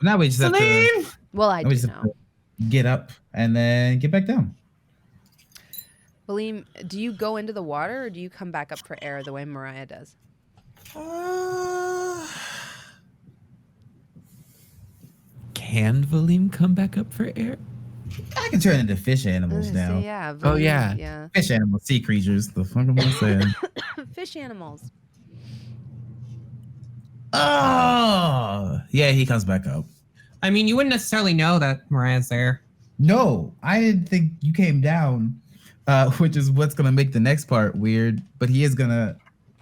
Now we just have to. Well, I now we do just have know. to get up and then get back down. Valym, do you go into the water or do you come back up for air the way Mirayah does? Can Valym come back up for air? I can turn into fish animals now. Yeah. Valym, yeah. Fish animals, sea creatures. The fuck am I saying? Fish animals. Oh, yeah, he comes back up. I mean, you wouldn't necessarily know that Mirayah's there. No, I didn't think you came down, which is what's gonna make the next part weird. But he is gonna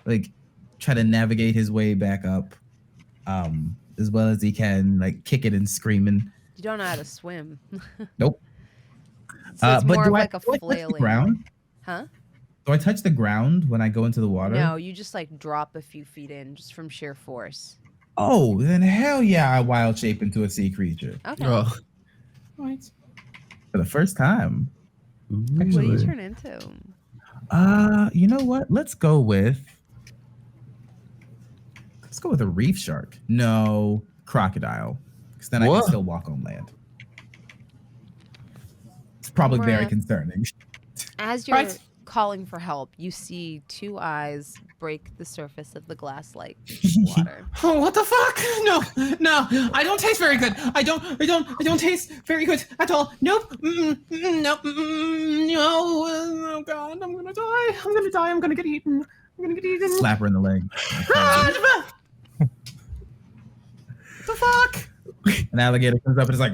like try to navigate his way back up, as well as he can, like kicking and screaming. You don't know how to swim. Nope. So it's but more do of I, like a do I touch the flailing. ground? Huh? Do I touch the ground when I go into the water? No, you just like drop a few feet in just from sheer force. Oh, then hell yeah, I wild shape into a sea creature. Okay. Oh. Right. For the first time. What do you turn into? You know what? Let's go with a reef shark. No, crocodile. Because then I can still walk on land. It's probably very concerning. As you're calling for help, you see two eyes break the surface of the glass-like water. Oh, what the fuck? No, I don't taste very good. I don't taste very good at all. Nope. No. Oh God, I'm gonna die. I'm gonna get eaten. Slap her in the leg. What the fuck? An alligator comes up and is like,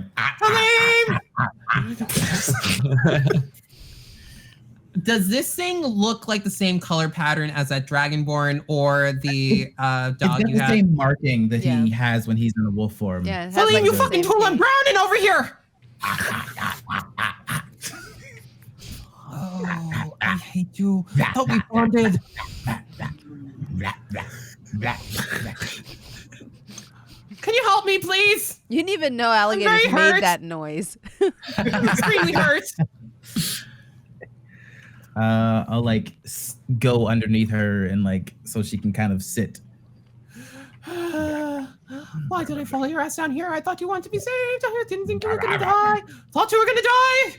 Does this thing look like the same color pattern as that Dragonborn or the dog it's got you the have? same marking that he has when he's in the wolf form. Yeah, Valym, you fucking tool, I'm browning over here! Oh, I hate you. I thought we bonded. Can you help me, please? You didn't even know alligators made that noise. I'm extremely hurt. I'll like go underneath her and like so she can kind of sit. Why did I follow your ass down here? I thought you wanted to be saved. I didn't think you were gonna die. Thought you were gonna die.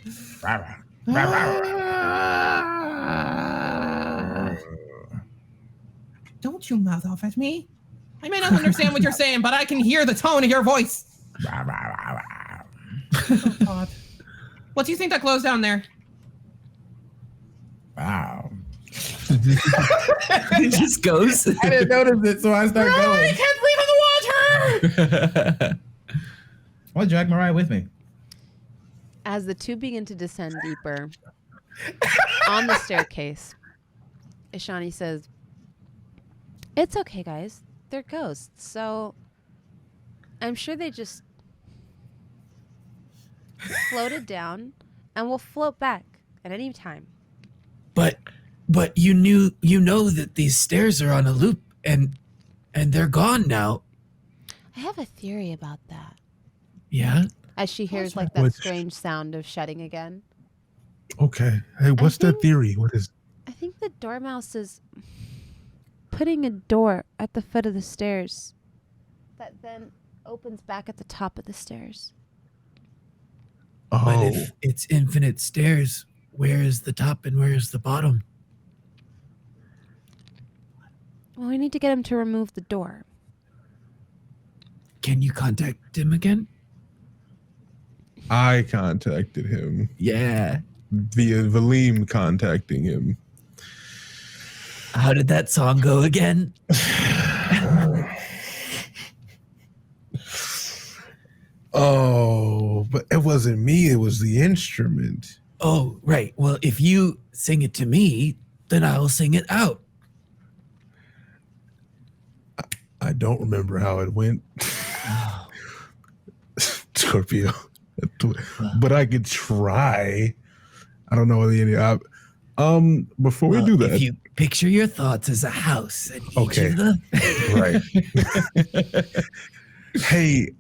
Don't you mouth off at me. I may not understand what you're saying, but I can hear the tone of your voice. Oh, God. What do you think that glows down there? Wow. It just goes. I didn't notice it, so I started going. I can't believe in the water! I'll drag Mirayah with me. As the two begin to descend deeper on the staircase, Ishani says, "It's okay, guys. They're ghosts, so I'm sure they just floated down and will float back at any time." But you know that these stairs are on a loop and they're gone now. I have a theory about that. Yeah? As she hears like that strange sound of shutting again. Okay. Hey, what's that theory? What is? I think the dormouse is putting a door at the foot of the stairs that then opens back at the top of the stairs. Oh. But if it's infinite stairs, where is the top and where is the bottom? Well, we need to get him to remove the door. Can you contact him again? I contacted him. Yeah. Via Valym contacting him. How did that song go again? Oh, but it wasn't me. It was the instrument. Oh, right. Well, if you sing it to me, then I'll sing it out. I don't remember how it went. Scorpio. But I could try. I don't know what the before we do that. If you picture your thoughts as a house and each of them. Right. Hey,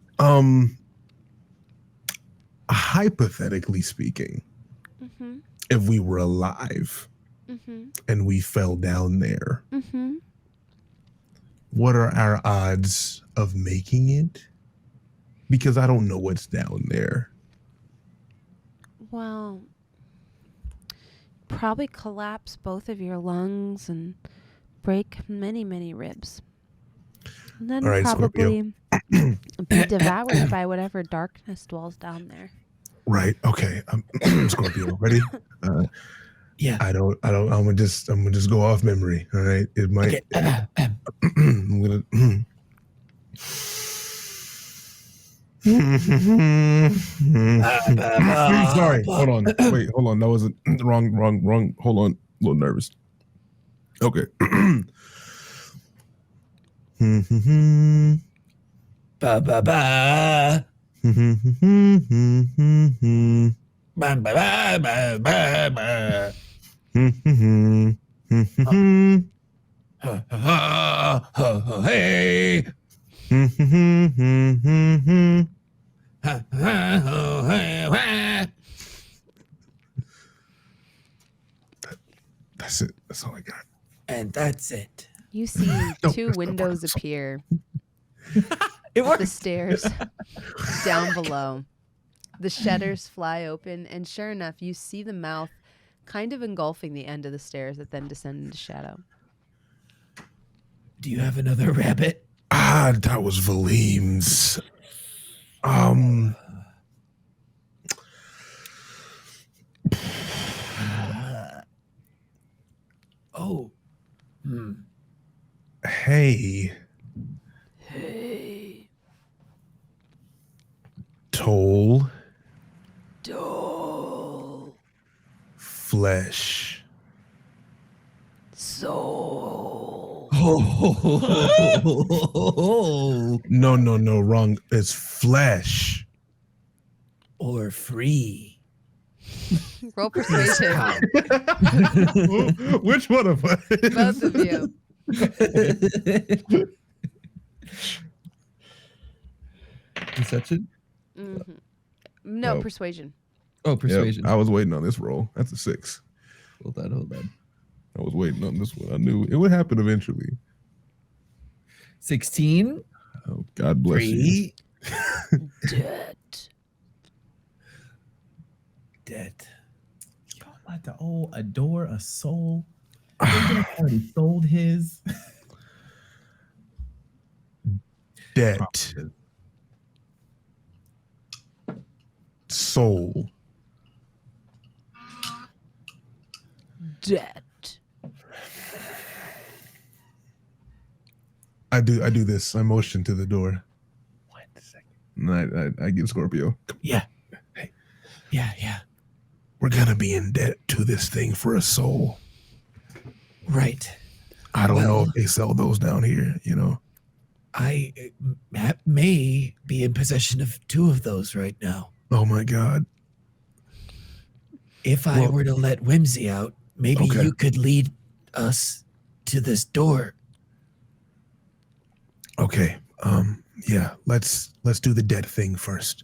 hypothetically speaking, if we were alive and we fell down there, what are our odds of making it because I don't know what's down there. Well, probably collapse both of your lungs and break many, many ribs. And then All right, probably be devoured by whatever darkness dwells down there. Right. Okay. Scorpio, ready? Yeah. I'm gonna just go off memory. All right. It might. Okay. I'm gonna. Sorry. Hold on. Wait. Hold on. That was wrong. Hold on. A little nervous. Okay. Ba ba ba. Ba ba ba ba ba ba. Hey. That's it. That's all I got. And that's it. You see two windows appear It at the stairs down below. The shutters fly open, and sure enough, you see the mouth kind of engulfing the end of the stairs that then descend into shadow. Do you have another rabbit? That was Valym's. Oh. Hey. Hey, Toll. Dole, Flesh. soul. No, wrong. It's flesh. Or free. Roll persuasion, Which one of us? both of you. Deception? Mhm. No, Oh. persuasion. Oh, Yep, persuasion. I was waiting on this roll. That's a 6. Hold on. I was waiting on this one. I knew it would happen eventually. 16? Oh, God bless you. Dead. Dead. Y'all like to adore a soul. They already sold his. Debt. Soul. Dead. I do this. I motion to the door. 1 second. And I give Scorpio. Yeah. Hey. Yeah. We're gonna be in debt to this thing for a soul. Right. I don't know Well- if they sell those down here, you know. I may be in possession of 2 of those right now. Oh my God. If I Well- were to let Whimsy out, maybe Okay. you could lead us to this door. Okay. Yeah, let's do the debt thing first.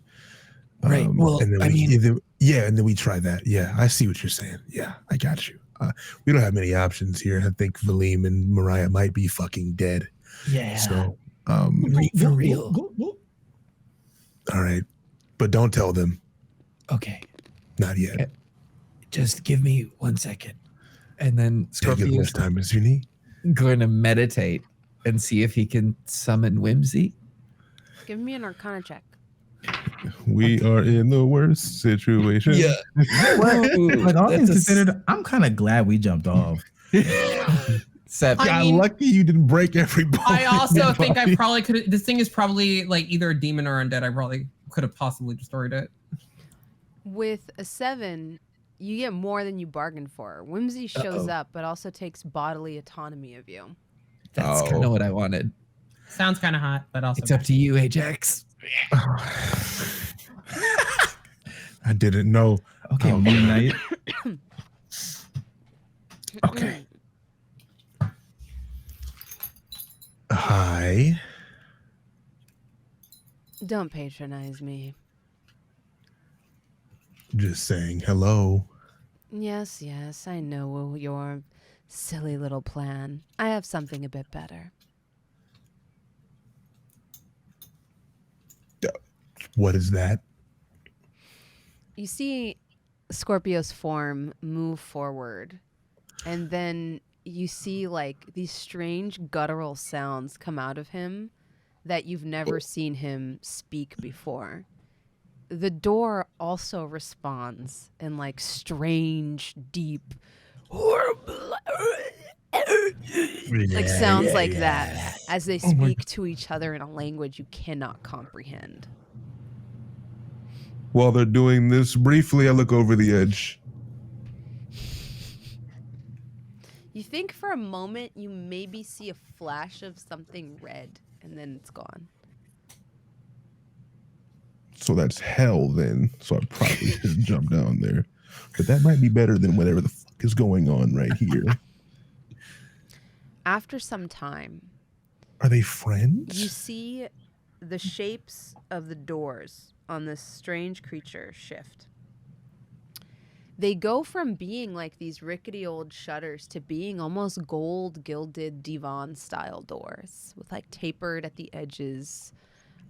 Right. Well, and then I mean- and then we try that. Yeah, I see what you're saying. Yeah, I got you. We don't have many options here. I think Valym and Mirayah might be fucking dead. Yeah. So, For real. all right, but don't tell them. Okay. Not yet. Okay. Just give me 1 second. And then Take as Scorpio's much time as you need. going to meditate and see if he can summon Whimsy. Give me an Arcana check. We are in the worst situation. Like all things That's a considered, I'm kind of glad we jumped off. 7. I God, mean- lucky you didn't break every bone. I also think I Bobby. probably could. This thing is probably like either a demon or undead. I probably could have possibly destroyed it. With a 7, you get more than you bargained for. Whimsy shows Uh-oh. up, but also takes bodily autonomy of you. That's Oh. kind of what I wanted. Sounds kind of hot, but also It's up to you, Ajax. I didn't know. Okay, Oh, midnight. Okay. Hi. Don't patronize me. Just saying hello. Yes, I know your silly little plan. I have something a bit better. What is that? You see Scorpio's form move forward, and then you see like these strange guttural sounds come out of him that you've never seen him speak before. The door also responds in like strange, deep, like sounds like that as they speak to each other in a language you cannot comprehend. While they're doing this, briefly, I look over the edge. You think for a moment you maybe see a flash of something red, and then it's gone. So that's hell then. So I probably should jump down there. But that might be better than whatever the fuck is going on right here. After some time, Are they friends? you see the shapes of the doors on this strange creature shift. They go from being like these rickety old shutters to being almost gold gilded divan style doors with like tapered at the edges,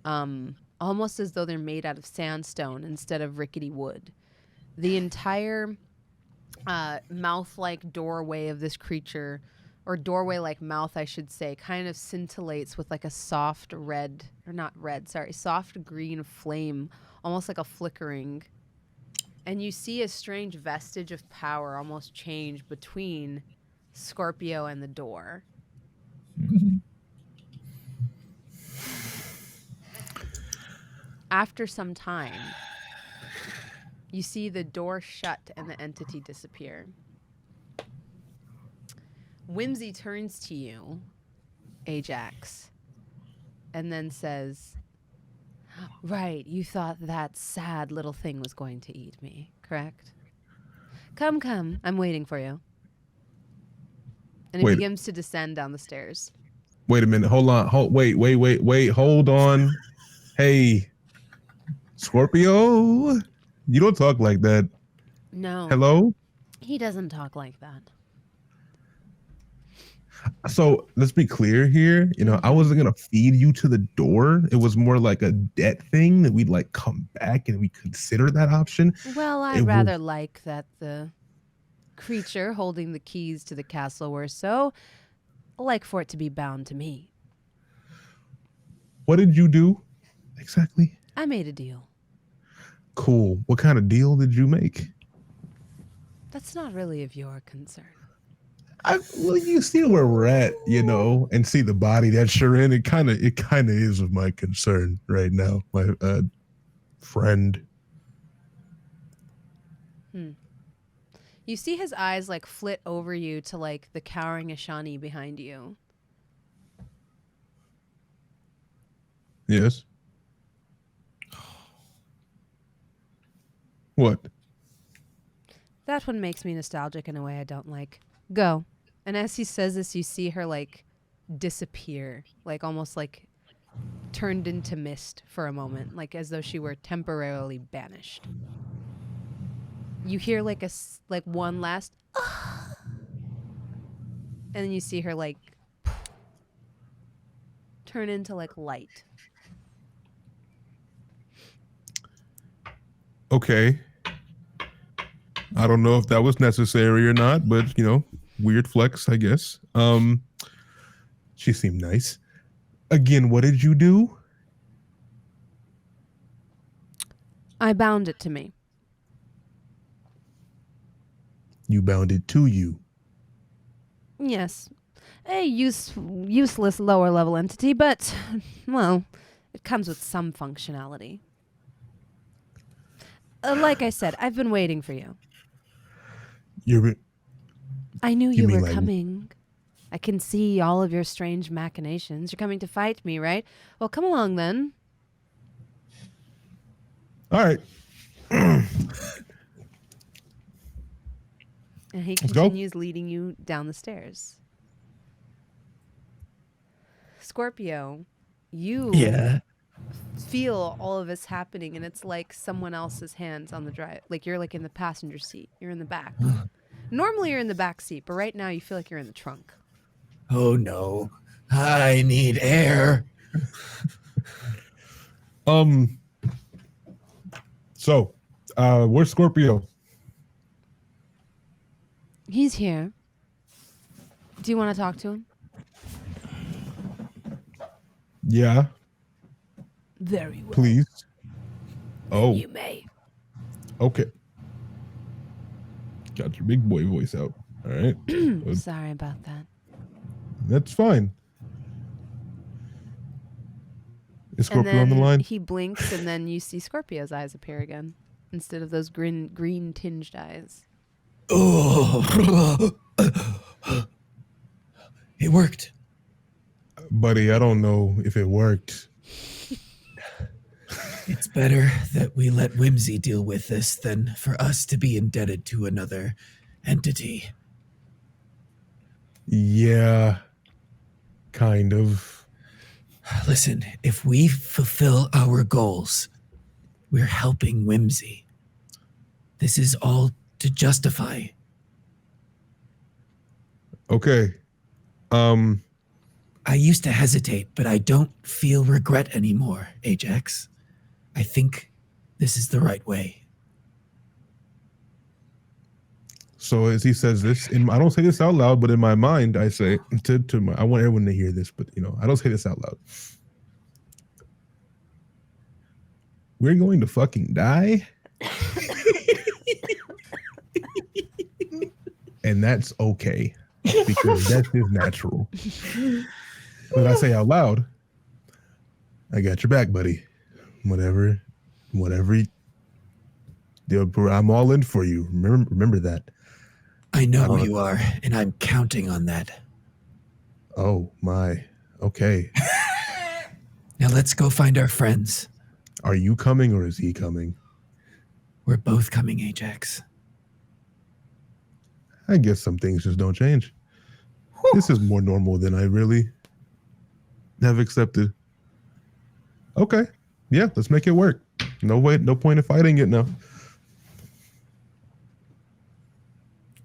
almost as though they're made out of sandstone instead of rickety wood. The entire mouth-like doorway of this creature, or doorway-like mouth, I should say, kind of scintillates with like a soft red, or not red, sorry, soft green flame, almost like a flickering. And you see a strange vestige of power almost change between Scorpio and the door. After some time, you see the door shut and the entity disappear. Whimsy turns to you, Ajax, and then says, "Right, you thought that sad little thing was going to eat me, correct? Come, come, I'm waiting for you." And he begins to descend down the stairs. Wait a minute. Hold on. Wait. Hold on. Hey, Scorpio, you don't talk like that. No. Hello? He doesn't talk like that. So let's be clear here. You know, I wasn't going to feed you to the door. It was more like a debt thing that we'd like come back and we consider that option. Well, I'd rather like that the creature holding the keys to the castle were so like for it to be bound to me. What did you do exactly? I made a deal. Cool. What kind of deal did you make? That's not really of your concern. Well, you see where we're at, you know, and see the body that you're in. It kind of is of my concern right now, my friend. You see his eyes like flit over you to like the cowering Ashani behind you. Yes. What? That one makes me nostalgic in a way I don't like. Go. And as he says this, you see her like disappear, like almost like turned into mist for a moment, like as though she were temporarily banished. You hear like one last, and then you see her like turn into like light. Okay. I don't know if that was necessary or not, but you know, weird flex, I guess. She seemed nice. Again, what did you do? I bound it to me. You bound it to you. Yes. A useless lower level entity, but, well, it comes with some functionality. Like I said, I've been waiting for you. I knew you were coming. I can see all of your strange machinations. You're coming to fight me, right? Well, come along then. All right. And he Let's go. continues leading you down the stairs. Scorpio, you feel all of this happening, and it's like someone else's hands on the drive. Like you're like in the passenger seat. You're in the back. Normally you're in the back seat, but right now you feel like you're in the trunk. Oh no, I need air. So, where's Scorpio? He's here. Do you want to talk to him? Yeah, Very well. please. Oh, You may. okay. Got your big boy voice out. All right. Sorry about that. That's fine. Is And Scorpio on the then line? he blinks, and then you see Scorpio's eyes appear again instead of those green tinged eyes. Oh, it worked. Buddy, I don't know if it worked. It's better that we let Whimsy deal with this than for us to be indebted to another entity. Yeah, kind of. Listen, if we fulfill our goals, we're helping Whimsy. This is all to justify. Okay. I used to hesitate, but I don't feel regret anymore, Ajax. I think this is the right way. So as he says this, I don't say this out loud, but in my mind, I say I want everyone to hear this, but I don't say this out loud. We're going to fucking die. And that's okay, because death is natural. But I say out loud, I got your back, buddy. Whatever. I'm all in for you. Remember that. I know you are, and I'm counting on that. Oh my. Okay. Now let's go find our friends. Are you coming or is he coming? We're both coming, Ajax. I guess some things just don't change. This is more normal than I really have accepted. Okay. Yeah, let's make it work. No point in fighting it now.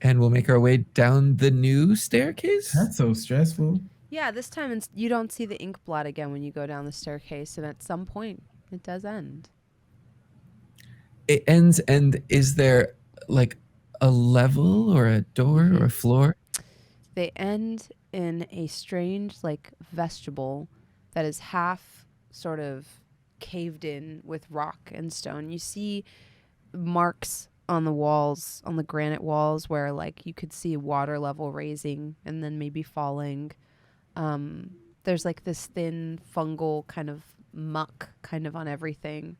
And we'll make our way down the new staircase? That's so stressful. Yeah, this time you don't see the ink blot again when you go down the staircase, and at some point it does end. It ends, and is there like a level or a door or a floor? They end in a strange, like, vestibule that is half sort of caved in with rock and stone. You see marks on the walls, on the granite walls, where, like, you could see water level raising and then maybe falling. There's, like, this thin fungal kind of muck kind of on everything.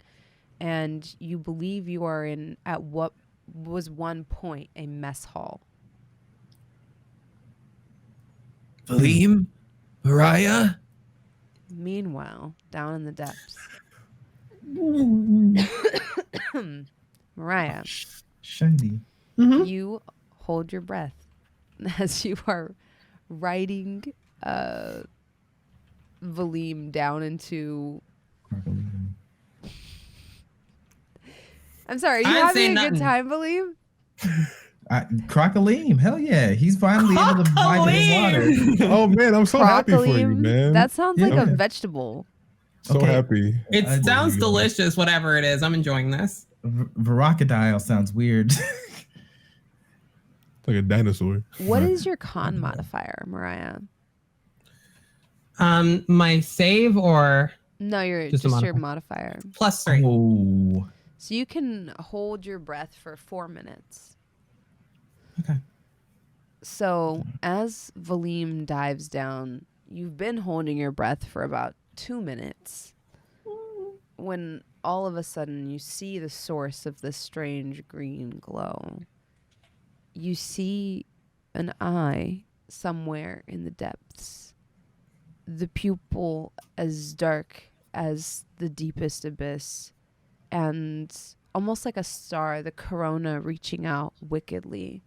And you believe you are in, at what was one point, a mess hall. Valym? Mirayah? Meanwhile, down in the depths, Mirayah, Shiny. you hold your breath as you are riding Valym down into... I'm sorry, are you I ain't saying having a good nothing. time, Valym? Crocodile, hell yeah. He's finally able to find his water. Oh man, I'm so happy for you, man. That sounds like Yeah. a vegetable. So Okay. happy. It I sounds believe you. delicious, whatever it is. I'm enjoying this. Verocodile sounds weird. Like a dinosaur. What is your con modifier, Mirayah? My save or No, you're Just just a your modifier. +3. Oh. So you can hold your breath for 4 minutes. Okay. So as Valym dives down, you've been holding your breath for about 2 minutes. When all of a sudden you see the source of this strange green glow. You see an eye somewhere in the depths. The pupil as dark as the deepest abyss, and almost like a star, the corona reaching out wickedly,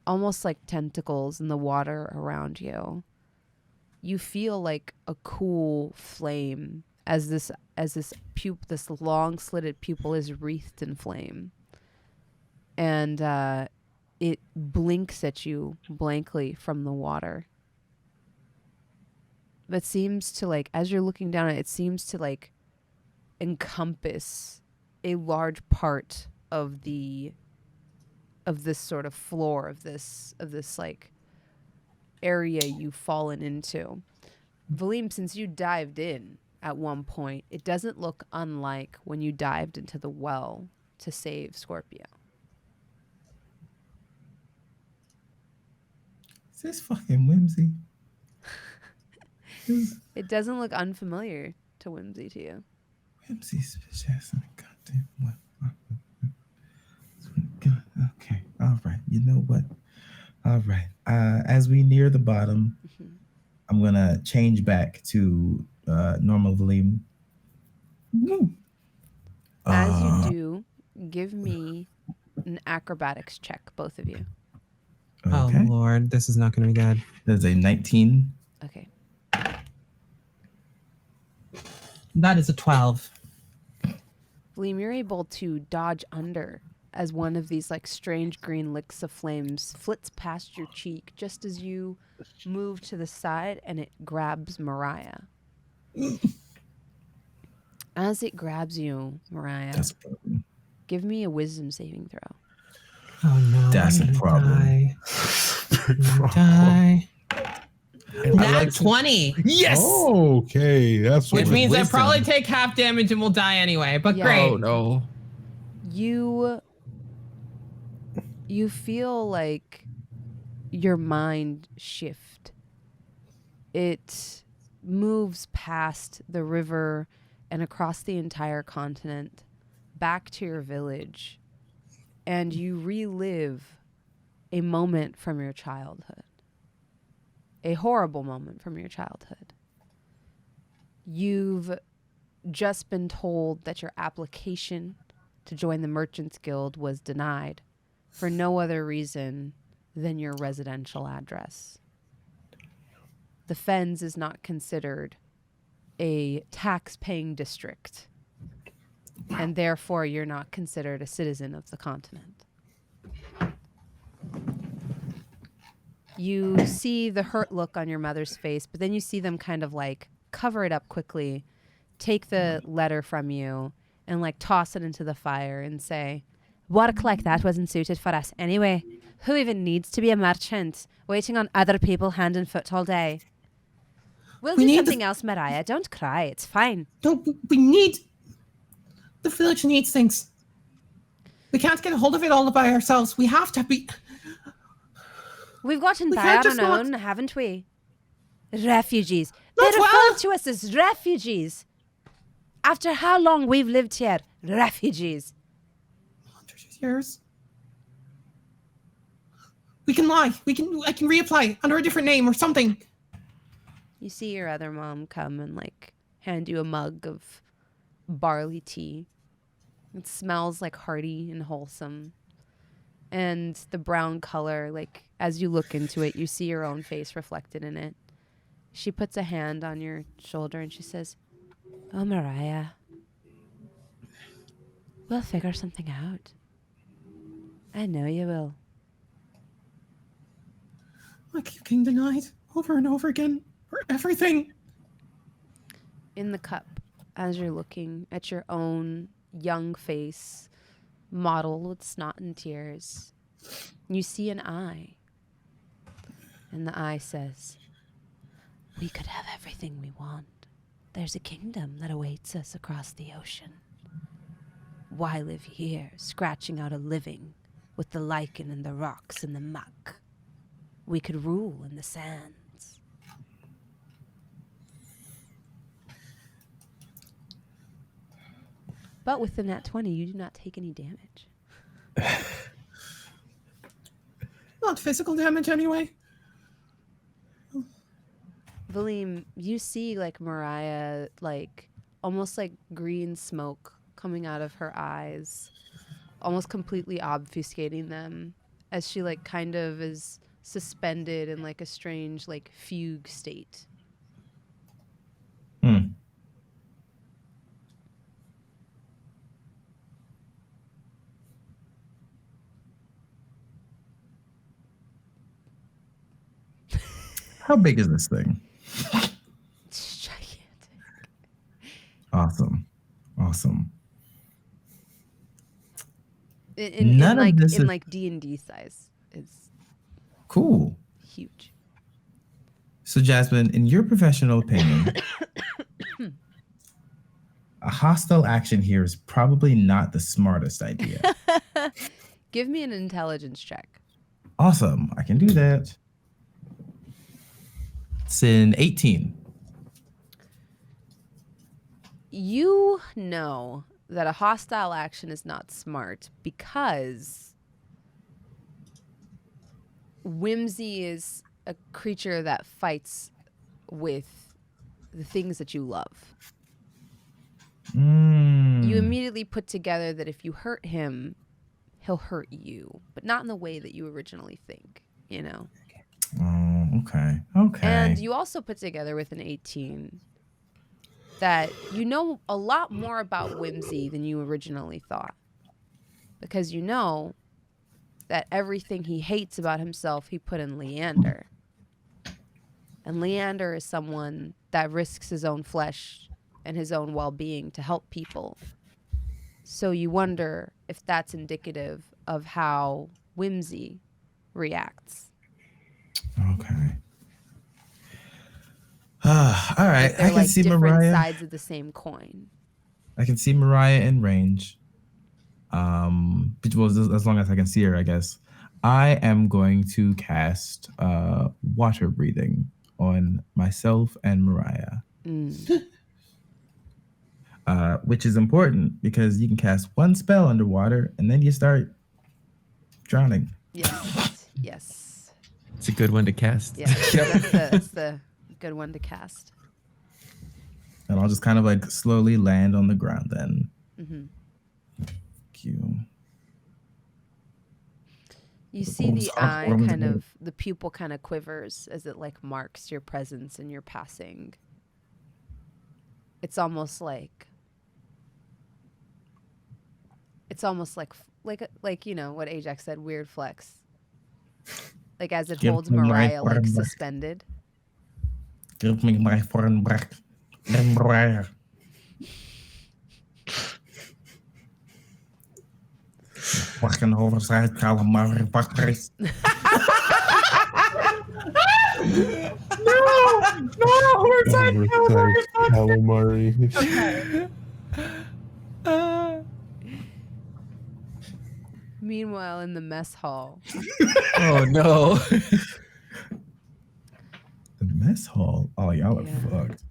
almost like tentacles in the water around you. You feel like a cool flame as this long slitted pupil is wreathed in flame, and it blinks at you blankly from the water. But seems to, like, as you're looking down it seems to, like, encompass a large part of this sort of floor of this like area you've fallen into. Valym, since you dived in at one point, it doesn't look unlike when you dived into the well to save Scorpio. Is this fucking Whimsy? It doesn't look unfamiliar to Whimsy to you. Whimsy's bitch ass in the goddamn well. Okay, all right. You know what? All right. As we near the bottom, I'm gonna change back to normal Valym. As you do, give me an acrobatics check, both of you. Okay. Oh Lord, this is not going to be good. There's a 19. Okay. That is a 12. Valym, you're able to dodge under as one of these like strange green licks of flames flits past your cheek just as you move to the side and it grabs Mirayah. As it grabs you, Mirayah, That's a problem. give me a wisdom saving throw. Oh no. That's a problem. Die. I Nat like 20. Yes. Okay, that's Which what means I wisdom. probably take half damage and will die anyway, but Yeah. great. Oh no. You feel like your mind shift. It moves past the river and across the entire continent back to your village, and you relive a moment from your childhood. A horrible moment from your childhood. You've just been told that your application to join the Merchants Guild was denied for no other reason than your residential address. The Fens is not considered a tax-paying district, and therefore you're not considered a citizen of the continent. You see the hurt look on your mother's face, but then you see them kind of like cover it up quickly, take the letter from you, and like toss it into the fire and say, "Work like that wasn't suited for us anyway. Who even needs to be a merchant, waiting on other people hand and foot all day? We'll We do need something else, Mirayah. Don't cry. It's fine." No, we need... The village needs things. We can't get a hold of it all by ourselves. We have to be... We've gotten We by can't on just our not- own, haven't we? Refugees. Not They refer well. to us as refugees. After how long we've lived here, refugees. Hundreds of years. We can lie. I can reapply under a different name or something. You see your other mom come and like hand you a mug of barley tea. It smells like hearty and wholesome. And the brown color, like as you look into it, you see your own face reflected in it. She puts a hand on your shoulder and she says, "Oh, Mirayah, we'll figure something out. I know you will." I keep getting denied over and over again for everything. In the cup, as you're looking at your own young face, mottled with snot and tears, you see an eye. And the eye says, "We could have everything we want. There's a kingdom that awaits us across the ocean. Why live here, scratching out a living with the lichen and the rocks and the muck? We could rule in the sands." But with the nat 20, you do not take any damage. Not physical damage anyway. Valym, you see like Mirayah, like almost like green smoke coming out of her eyes, almost completely obfuscating them as she like kind of is suspended in like a strange like fugue state. How big is this thing? It's gigantic. Awesome. None of this in is like D&D size. It's cool. huge. So, Jasmine, in your professional opinion, a hostile action here is probably not the smartest idea. Give me an intelligence check. Awesome. I can do that. It's an 18. You know that a hostile action is not smart because whimsy is a creature that fights with the things that you love. You immediately put together that if you hurt him, he'll hurt you, but not in the way that you originally think, you know? Oh, okay. Okay. And you also put together with an 18 that you know a lot more about whimsy than you originally thought. Because you know that everything he hates about himself, he put in Leander. And Leander is someone that risks his own flesh and his own well-being to help people. So you wonder if that's indicative of how whimsy reacts. Okay. All right. They're I can like see different Mirayah. sides of the same coin. I can see Mirayah in range. Well, as long as I can see her, I guess. I am going to cast water breathing on myself and Mirayah. Which is important because you can cast one spell underwater and then you start drowning. Yes. Yes. It's a good one to cast. Yeah. That's the good one to cast. And I'll just kind of like slowly land on the ground then. Mm-hmm. Thank you. You see the eye kind of, the pupil kind of quivers as it like marks your presence and your passing. It's almost like you know what Ajax said, weird flex. Like as it holds Mirayah like suspended. Give me my foreign back. Mirayah. Fucking oversized calamari buckers. No, oversized calamari. Meanwhile, in the mess hall. Oh no. The mess hall? Oh, y'all are Yeah. fucked.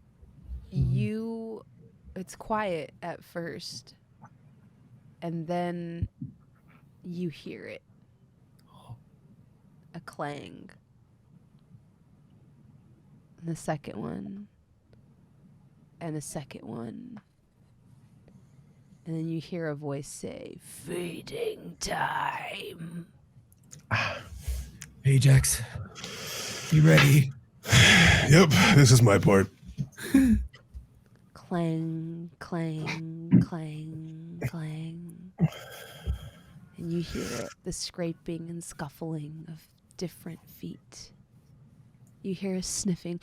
It's quiet at first. And then you hear it. A clang. And the second one. And the second one. And then you hear a voice say, "Feeding time." Ajax, you ready? Yep, this is my part. Clang, clang, clang, clang. And you hear it, the scraping and scuffling of different feet. You hear a sniffing.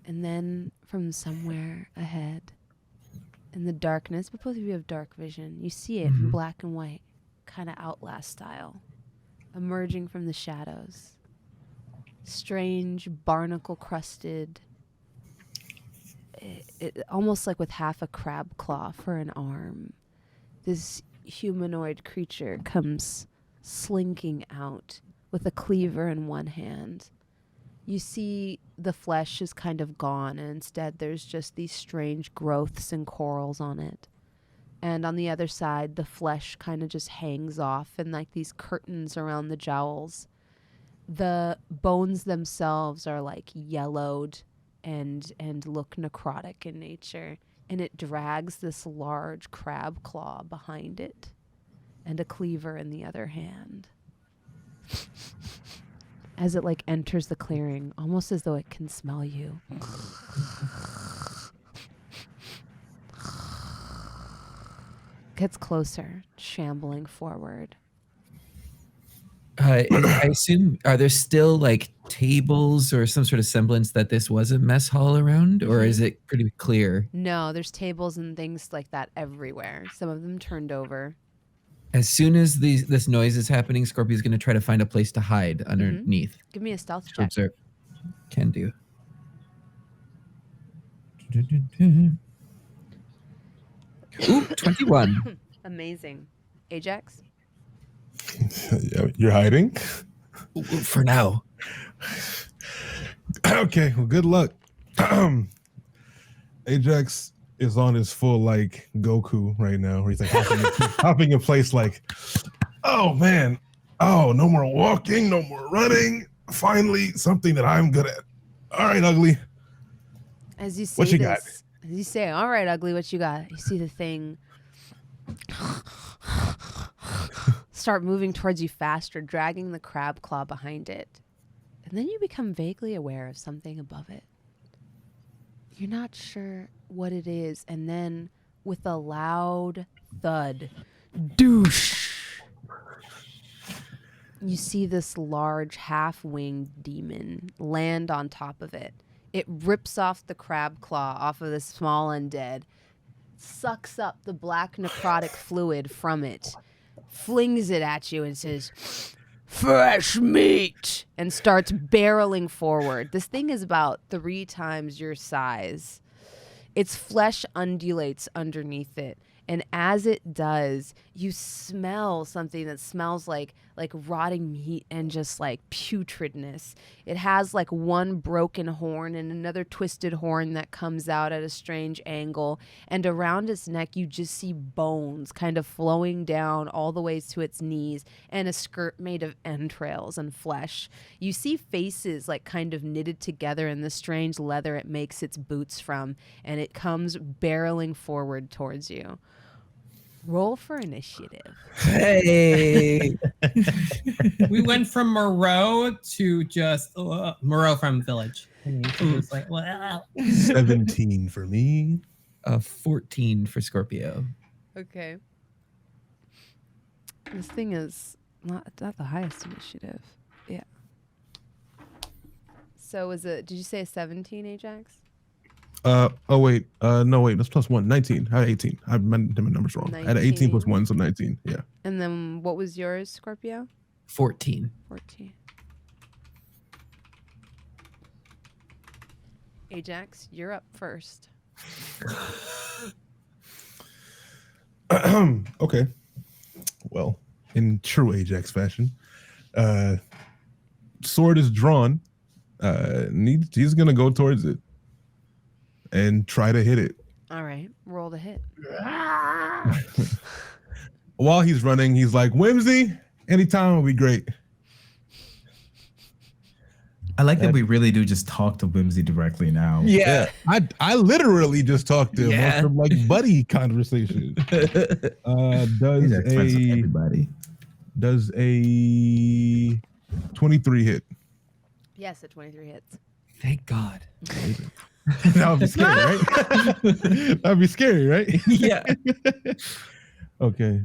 And then from somewhere ahead, in the darkness, but both of you have dark vision, you see it in black and white, kind of Outlast style, emerging from the shadows. Strange, barnacle-crusted, it almost like with half a crab claw for an arm. This humanoid creature comes slinking out with a cleaver in one hand. You see the flesh is kind of gone, and instead there's just these strange growths and corals on it. And on the other side, the flesh kind of just hangs off and like these curtains around the jowls. The bones themselves are like yellowed and look necrotic in nature. And it drags this large crab claw behind it and a cleaver in the other hand. As it like enters the clearing, almost as though it can smell you. Gets closer, shambling forward. I assume, are there still like tables or some sort of semblance that this was a mess hall around, or is it pretty clear? No, there's tables and things like that everywhere. Some of them turned over. As soon as this noise is happening, Scorpio's going to try to find a place to hide underneath. Give me a stealth To check. observe. Can do. Ooh, 21. Amazing. Ajax? You're hiding? For now. Okay, well, good luck. Ajax is on his full like Goku right now, where he's like hopping in place like, oh man, oh, no more walking, no more running. Finally, something that I'm good at. All right, Ugly. As you say What you this, got? as you say, all right, Ugly, what you got? You see the thing start moving towards you faster, dragging the crab claw behind it. And then you become vaguely aware of something above it. You're not sure what it is. And then with a loud thud, douche, you see this large half-winged demon land on top of it. It rips off the crab claw off of the small undead, sucks up the black necrotic fluid from it, flings it at you and says, "Fresh meat," and starts barreling forward. This thing is about 3 times your size. Its flesh undulates underneath it. And as it does, you smell something that smells like rotting meat and just like putridness. It has like one broken horn and another twisted horn that comes out at a strange angle. And around its neck, you just see bones kind of flowing down all the way to its knees and a skirt made of entrails and flesh. You see faces like kind of knitted together in the strange leather it makes its boots from. And it comes barreling forward towards you. Roll for initiative. Hey. We went from Moreau to just Moreau from Village. And he was like, well. 17 for me. 14 for Scorpio. Okay. This thing is not the highest initiative. Yeah. So did you say a 17, Ajax? Oh wait, no wait, that's +1. 19. I had 18. I meant my numbers wrong. I had 18 + 1, so 19. Yeah. And then what was yours, Scorpio? 14. 14. Ajax, you're up first. Okay. Well, in true Ajax fashion, sword is drawn. He's gonna go towards it and try to hit it. All right, roll the hit. While he's running, he's like, "Whimsy, anytime will be great." I like that we really do just talk to Whimsy directly now. Yeah, I literally just talked to him Yeah. after like buddy conversation. He's expensive to everybody. Does a 23 hit? Yes, a 23 hits. Thank God. That would be scary, right? That would be scary, right? Yeah. Okay,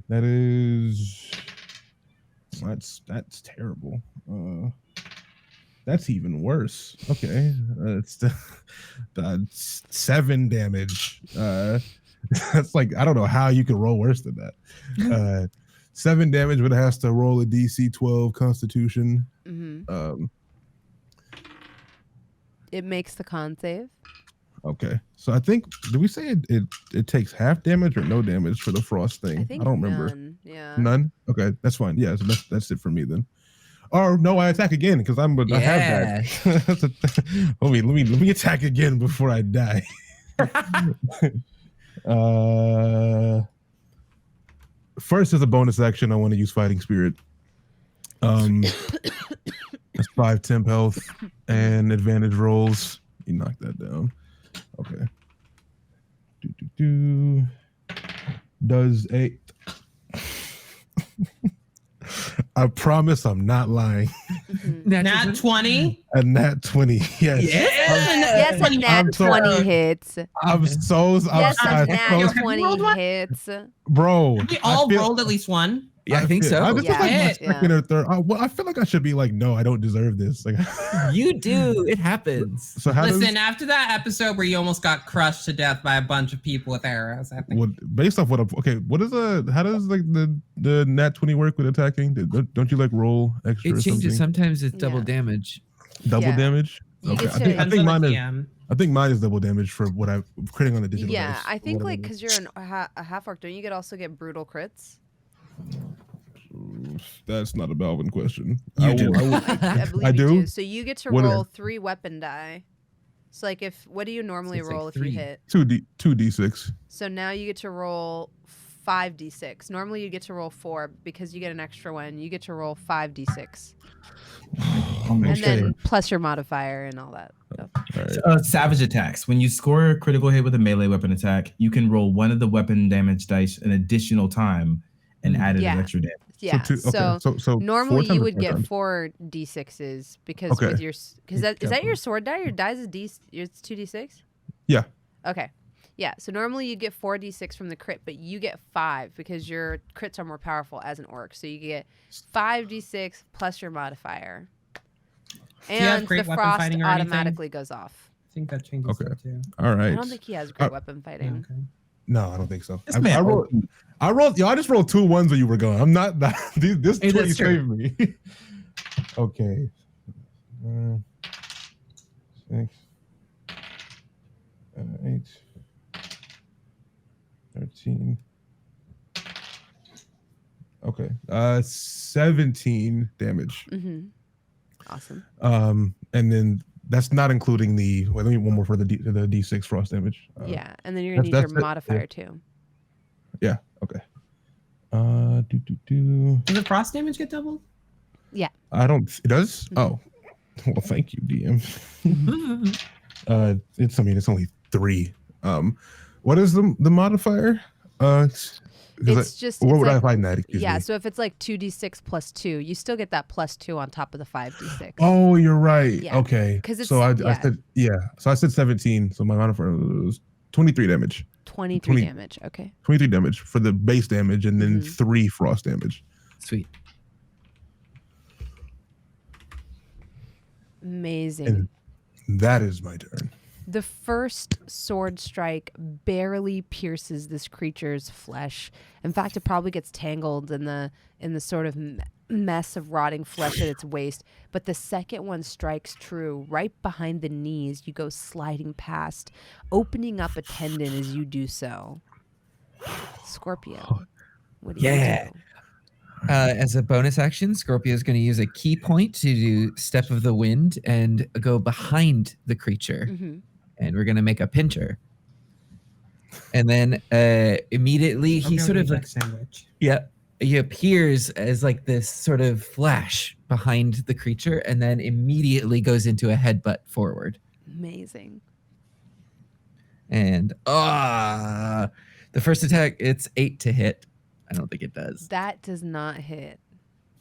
that's terrible. That's even worse. Okay, that's 7 damage. That's like, I don't know how you can roll worse than that. 7 damage, but it has to roll a DC 12 Constitution. Mm-hmm. It makes the con save. Okay, so I think, did we say it takes half damage or no damage for the frost thing? I think don't remember. None. Yeah. None? Okay, that's fine. Yeah, so that's it for me then. Or no, I attack again because I have that. let me attack again before I die. First, as a bonus action, I want to use Fighting Spirit. That's 5 temp health and advantage rolls. You knock that down. Okay. Does a I promise I'm not lying. Nat 20. A nat 20. Yes. Yes, a nat 20 hits. I'm so Yes, a I'm nat so, 20 rolled one? hits. bro. We all rolled at least one. Yeah, I think so. This is like my Yeah. second or third. I feel like I should be like, no, I don't deserve this. Like, You do. It happens. so how Listen, after that episode where you almost got crushed to death by a bunch of people with arrows, I think. based off what what is how does like the nat 20 work with attacking? Don't you like roll extra? It or changes. something? Sometimes it's double Yeah. damage. Double Yeah. damage. You Okay, get I to- think Depends on mine the is. DM. I think mine is double damage for what I'm critting on the digital. Yeah, dice, I or think whatever like it because you're a half orc, don't you also get brutal crits? is. That's not a Balvin question. You do. I believe I you do? So you get to What roll are- 3 weapon die. So like what do you normally it's like roll if 3. you hit? 2d6. So now you get to roll 5d6. Normally you get to roll 4 because you get an extra one. You get to roll 5d6. And then plus your modifier and all that stuff. All right. Savage attacks. When you score a critical hit with a melee weapon attack, you can roll one of the weapon damage dice an additional time and add an Yeah. extra damage. Yeah. So normally 4 times you or would 4 get times? 4 d6s because Okay. with your because is that your sword die? Your dice is it's 2d6. Yeah. Okay. Yeah. So normally you get 4d6 from the crit, but you get 5 because your crits are more powerful as an orc. So you get 5d6 plus your modifier, you have and great the weapon frost fighting or anything? automatically goes off. I think that changes Okay. that too. All right. I don't think he has great weapon fighting. Okay. No, I don't think so. This man I rolled. Yo, I just rolled 2 ones when you were gone. I'm not that. This Hey, 20 that's true. saved me. Okay. 6, 8, 13. Okay. 17 damage. Mm-hmm. Awesome. And then that's not including the. Wait, let me one more for the D6 frost damage. Yeah, and then you're gonna need that's your it, modifier too. Yeah. Okay. Do. Does the frost damage get doubled? I don't. It does. Mhm. Oh, well, thank you, DM. It's only 3. What is the modifier? It's just Where it's would like, I find that? Excuse yeah, me. so if it's like 2d6 plus 2, you still get that plus 2 on top of the 5d6. Oh, you're right. Yeah, Okay. 'cause it's- so I yeah. said So I said 17. So my modifier was 23 damage. 23 20 damage. Okay. 23 damage for the base damage, and then Mhm. 3 frost damage. Sweet. Amazing. And that is my turn. The first sword strike barely pierces this creature's flesh. In fact, it probably gets tangled in the sort of mess of rotting flesh at its waist. But the second one strikes true, right behind the knees. You go sliding past, opening up a tendon as you do so. Scorpio, what do Yeah. you do? As a bonus action, Scorpio is going to use a key point to do Step of the Wind and go behind the creature. Mm-hmm. And we're going to make a pincher. And then immediately he sort of like, sandwich. yeah, he appears as like this sort of flash behind the creature and then immediately goes into a headbutt forward. Amazing. And the first attack, it's 8 to hit. I don't think it does. That does not hit.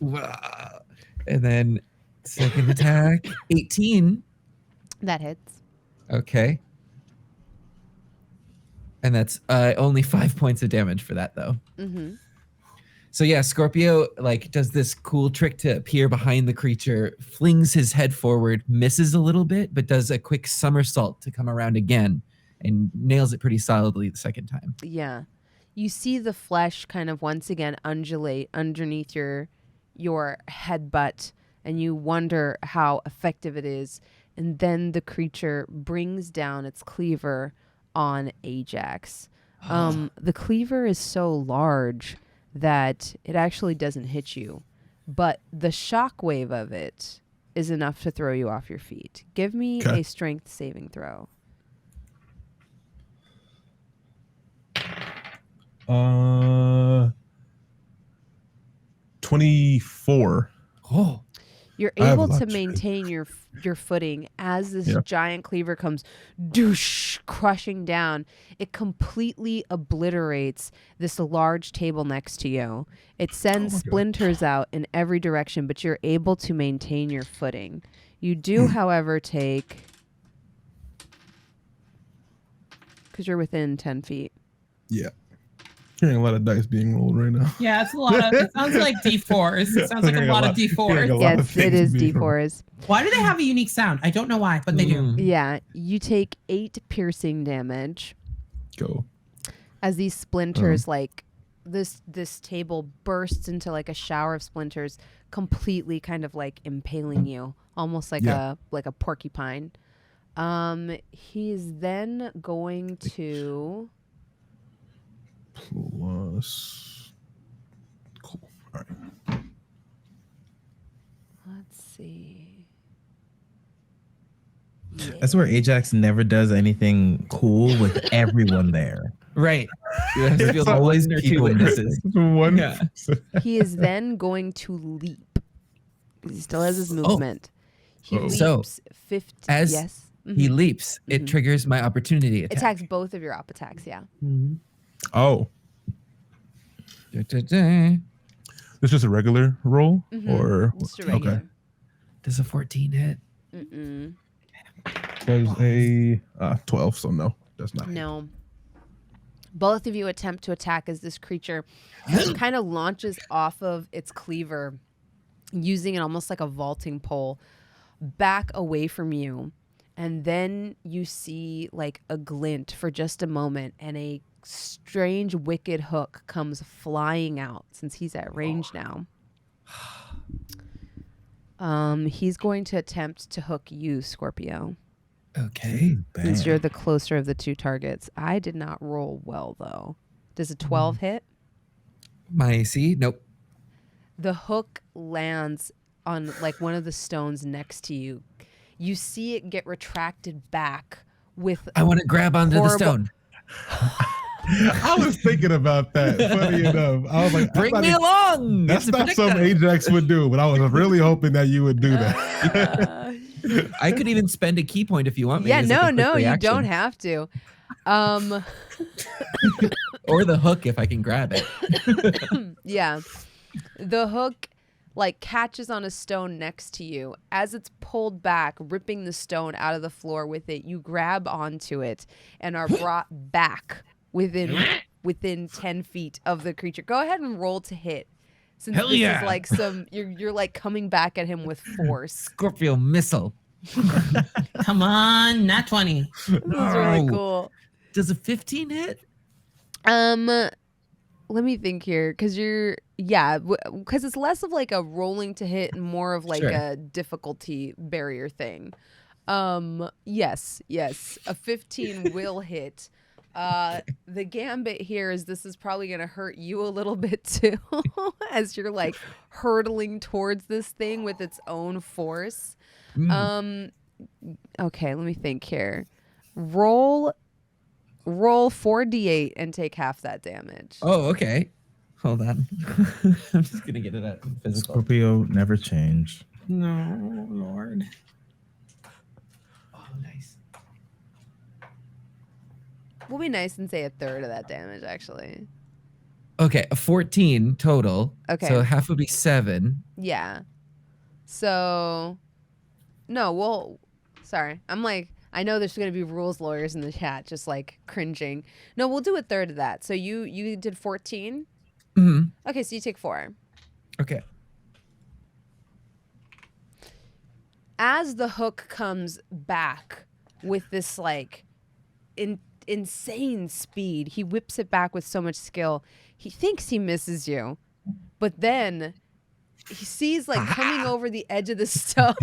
And then second attack, 18. That hits. Okay. And that's only 5 points of damage for that, though. Mm-hmm. So yeah, Scorpio like does this cool trick to appear behind the creature, flings his head forward, misses a little bit, but does a quick somersault to come around again and nails it pretty solidly the second time. Yeah. You see the flesh kind of once again undulate underneath your headbutt, and you wonder how effective it is. And then the creature brings down its cleaver on Ajax. The cleaver is so large that it actually doesn't hit you, but the shockwave of it is enough to throw you off your feet. Give me a strength saving throw. 24. Oh, You're I have a able lot to of maintain your footing as this Yeah. giant cleaver comes doosh, crushing down. It completely obliterates this large table next to you. It sends my God. splinters out in every direction, but you're able to maintain your footing. You do, however, take, because you're within 10 feet. Yeah. Hearing a lot of dice being rolled right now. Yeah, it's a lot of. It sounds like D4s. It sounds like a lot of hearing a D4s. lot of Yes, it things is being rolled. D4s. Why do they have a unique sound? I don't know why, but they do. Yeah, you take 8 piercing damage Go. as these splinters, like this table bursts into like a shower of splinters, completely kind of like impaling you, almost like Yeah. a porcupine. He's then going to. Plus. Cool. All right. Let's see. That's where Ajax never does anything cool with everyone there. Right. You have to feel the always one or two people witnesses. One. Yeah. He is then going to leap. He still has his movement. He Uh-oh. leaps So, 50. as yes. He Mhm. leaps. It Mhm. triggers my opportunity attack. Attacks both of your op attacks. Yeah. Oh, Da-da-da. it's just a regular roll, Mhm. or Just a regular. Does a 14 hit? Mm-mm. There's a 12, so no, that's not. No. Both of you attempt to attack as this creature kind of launches off of its cleaver, using it almost like a vaulting pole, back away from you. And then you see like a glint for just a moment, and a strange wicked hook comes flying out since he's at range now. He's going to attempt to hook you, Scorpio, Okay. since you're the closer of the two targets. I did not roll well though. Does a 12 hit? My AC? Nope. The hook lands on like one of the stones next to you. You see it get retracted back with I want to grab onto the Horrible. stone. I was thinking about that. Funny enough, I was like, Bring me along. That's It's a not something predictor. Ajax would do, but I was really hoping that you would do that. I could even spend a key point if you want me. yeah, as, like, a no, quick you reaction. don't have to. Or the hook if I can grab it. Yeah. The hook like catches on a stone next to you. As it's pulled back, ripping the stone out of the floor with it, you grab onto it and are brought back within 10 feet of the creature. Go ahead and roll to hit. Since Hell this yeah. is like you're like coming back at him with force. Scorpio missile. Come on, nat 20. This is really No. cool. Does a 15 hit? Let me think here, because because it's less of like a rolling to hit and more of like Sure. a difficulty barrier thing. Yes, a 15 will hit. The gambit here is this is probably gonna hurt you a little bit too, as you're like hurtling towards this thing with its own force. Okay, let me think here. Roll 4d8 and take half that damage. Oh, okay. Hold on. I'm just gonna get it out in physical. Scorpio never change. No, Lord. Oh, nice. We'll be nice and say a third of that damage, actually. Okay, a 14 total. Okay. So half would be 7. Yeah. So, no, well, sorry. I'm like, I know there's going to be rules lawyers in the chat just like cringing. No, we'll do a third of that. So you did 14? Mm-hmm. Okay, so you take 4. Okay. As the hook comes back with this like insane speed, he whips it back with so much skill. He thinks he misses you, but then he sees like coming over the edge of the stone.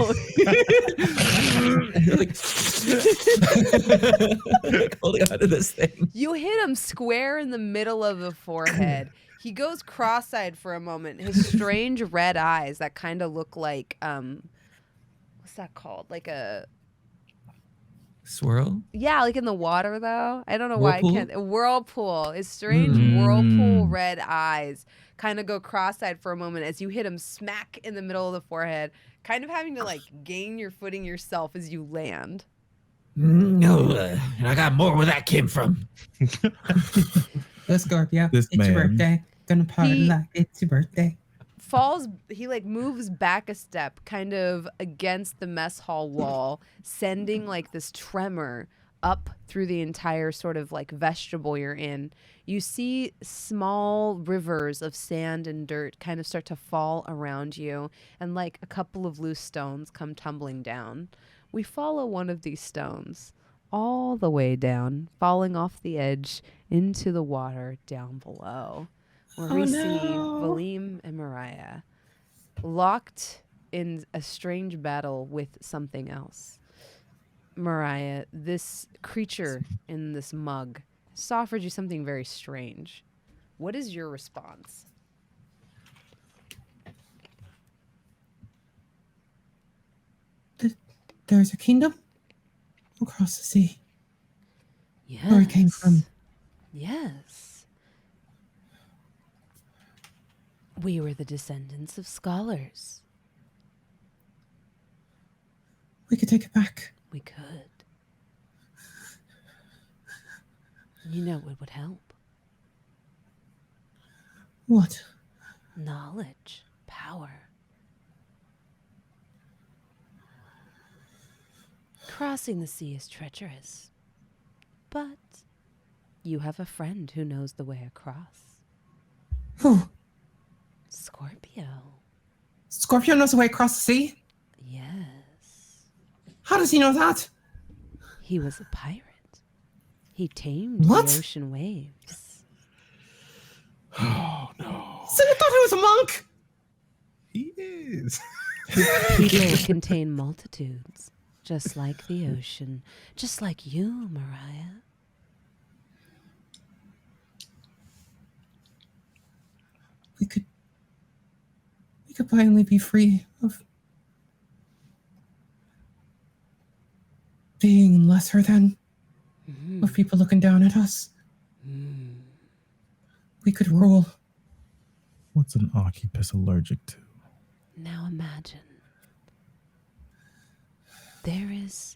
Holding on to this thing. You hit him square in the middle of the forehead. He goes cross-eyed for a moment. His strange red eyes that kind of look like what's that called? Like a Swirl? like in the water though. I don't know why I Whirlpool? can't. A whirlpool. His strange whirlpool red eyes kind of go cross-eyed for a moment as you hit him smack in the middle of the forehead, kind of having to like gain your footing yourself as you land. No, and I got more where that came from. Go Scorpio. This It's your man. birthday. Gonna party He- like it's your birthday. He like moves back a step kind of against the mess hall wall, sending like this tremor up through the entire sort of like vestibule you're in, you see small rivers of sand and dirt kind of start to fall around you, and like a couple of loose stones come tumbling down. We follow one of these stones all the way down, falling off the edge into the water down below, where we see Valym and Mirayah locked in a strange battle with something else. Mirayah, this creature in this mug has offered you something very strange. What is your response? There's a kingdom across the sea. Yes. Where it came from. Yes. We were the descendants of scholars. We could take it back. We could. You know what would help? What? Knowledge. Power. Crossing the sea is treacherous. But you have a friend who knows the way across. Who? Scorpio. Scorpio knows the way across the sea? Yes. How does he know that? He was a pirate. He tamed What? the ocean waves. Oh no. So you thought he was a monk? He is. People contain multitudes, just like the ocean, just like you, Mirayah. We could finally be free of being lesser than, of people looking down at us. We could rule. What's an occupus allergic to? Now imagine there is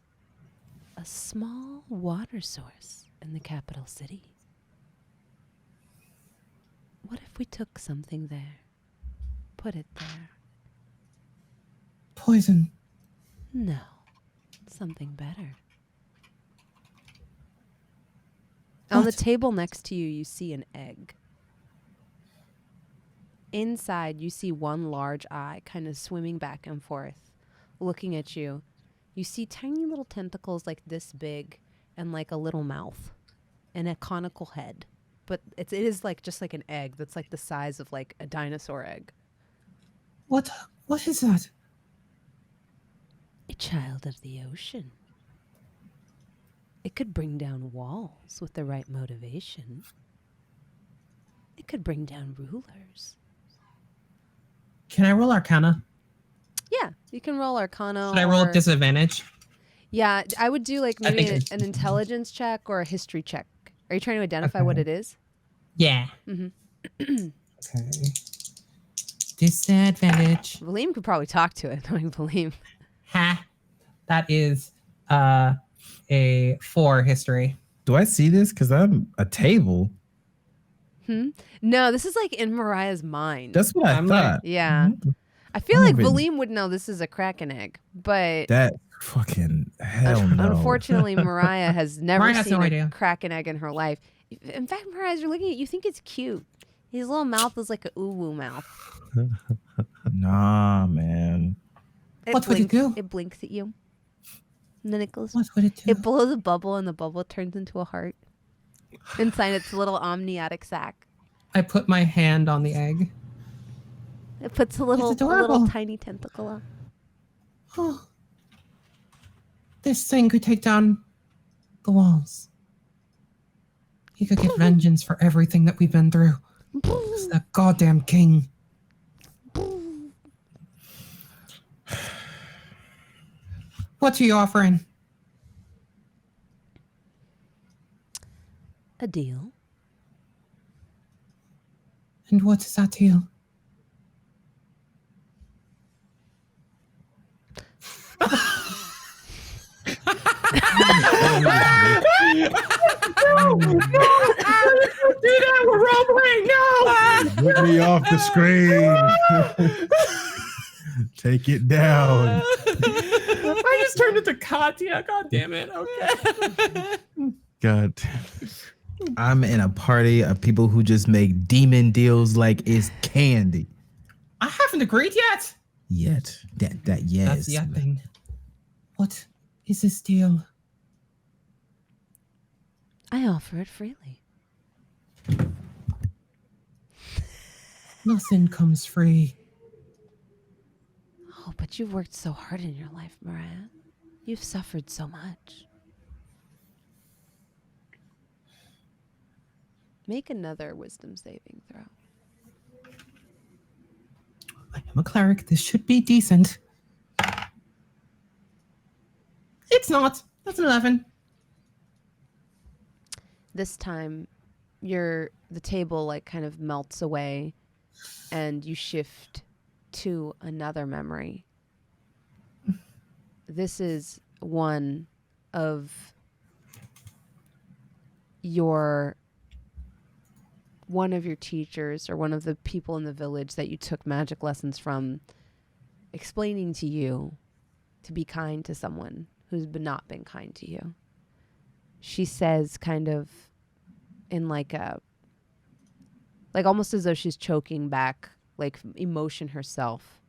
a small water source in the capital city. What if we took something there, put it there? Poison. No, something better. On the What? table next to you, you see an egg. Inside, you see one large eye kind of swimming back and forth, looking at you. You see tiny little tentacles like this big and like a little mouth and a conical head. But it is like just like an egg that's like the size of like a dinosaur egg. What is that? A child of the ocean. It could bring down walls with the right motivation. It could bring down rulers. Can I roll Arcana? Yeah, you can roll Arcana. Should I roll or- disadvantage? Yeah, I would do like I maybe think an intelligence check or a history check. Are you trying to identify what it is? Yeah. Mm-hmm. Okay. Disadvantage. Valym could probably talk to it, knowing Valym. Ha. That is a 4 history. Do I see this? Because I'm a table. No, this is like in Mirayah's mind. That's what I I'm like- thought. Yeah. Mhm. I feel I'm like even- Valym would know this is a Kraken egg, but That fucking hell no. unfortunately, Mirayah has never Mirayah has seen no a idea. Kraken egg in her life. In fact, Mirayah, as you're looking at it, you think it's cute. His little mouth is like a uwu mouth. Nah, man. What would it blinks- do? It blinks at you. And then it goes. What would it do? It blows a bubble, and the bubble turns into a heart. Inside its little amniotic sac. I put my hand on the egg. It puts a little adorable. tiny tentacle on. Oh. This thing could take down the walls. He could get vengeance for everything that we've been through. It's that goddamn king. What are you offering? A deal. And what is that deal? Get me off the screen. Take it down. I just turned into Katya. God damn it. Okay. God. I'm in a party of people who just make demon deals like it's candy. I haven't agreed yet. Yet. That yes. That's the yet thing. What is this deal? I offer it freely. Nothing comes free. Oh, but you've worked so hard in your life, Mirayah. You've suffered so much. Make another wisdom saving throw. I am a cleric. This should be decent. It's not. That's an 11. This time, the table like kind of melts away, and you shift to another memory. This is one of your teachers or one of the people in the village that you took magic lessons from explaining to you to be kind to someone who's not been kind to you. She says kind of in like almost as though she's choking back like emotion herself.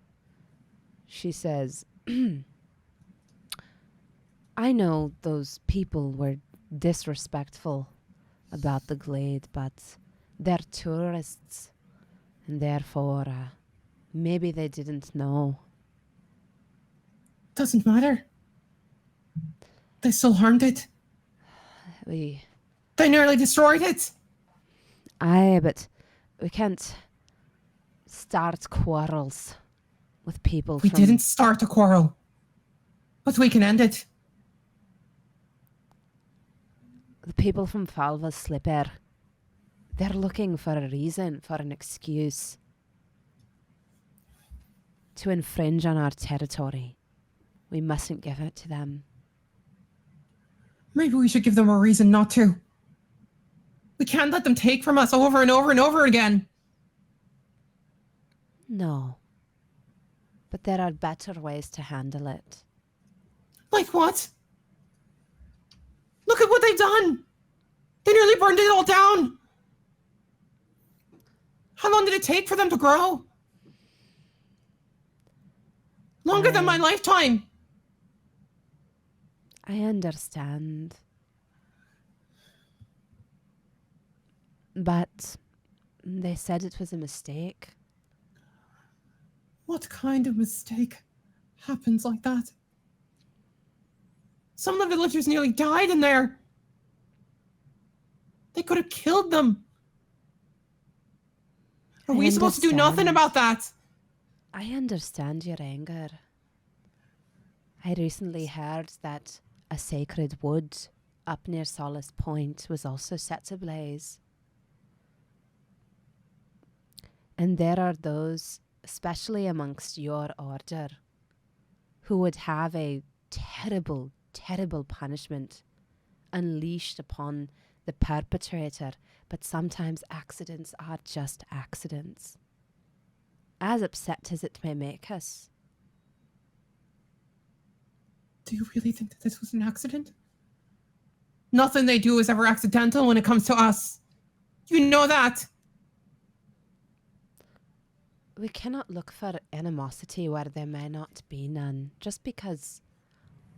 She says, I know those people were disrespectful about the glade, but they're tourists, and therefore maybe they didn't know. Doesn't matter. They still harmed it. They nearly destroyed it. Aye, but we can't start quarrels with people. We didn't start a quarrel, but we can end it. The people from Falva's Slipper, they're looking for a reason, for an excuse to infringe on our territory. We mustn't give it to them. Maybe we should give them a reason not to. We can't let them take from us over and over and over again. No. But there are better ways to handle it. Like what? Look at what they've done. They nearly burned it all down. How long did it take for them to grow? Longer than my lifetime. I understand. But they said it was a mistake. What kind of mistake happens like that? Some of the villagers nearly died in there. They could have killed them. Are we supposed to do nothing about that? I understand your anger. I recently heard that a sacred wood up near Solace Point was also set ablaze. And there are those, especially amongst your order, who would have a terrible, terrible punishment unleashed upon the perpetrator, but sometimes accidents are just accidents. As upset as it may make us. Do you really think that this was an accident? Nothing they do is ever accidental when it comes to us. You know that. We cannot look for animosity where there may not be none, just because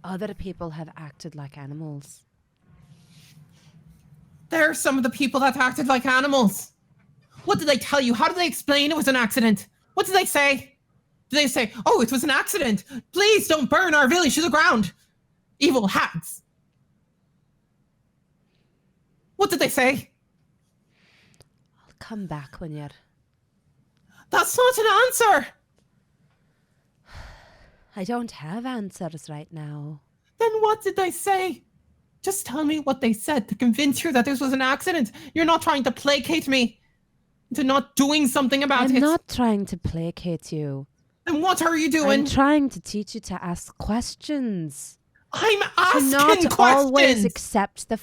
other people have acted like animals. There are some of the people that acted like animals. What did they tell you? How did they explain it was an accident? What did they say? Did they say, oh, it was an accident. Please don't burn our village to the ground. Evil hags. What did they say? I'll come back when you're... That's not an answer. I don't have answers right now. Then what did they say? Just tell me what they said to convince you that this was an accident. You're not trying to placate me into not doing something about it. I'm not trying to placate you. Then what are you doing? I'm trying to teach you to ask questions. I'm asking to not questions. Always accept the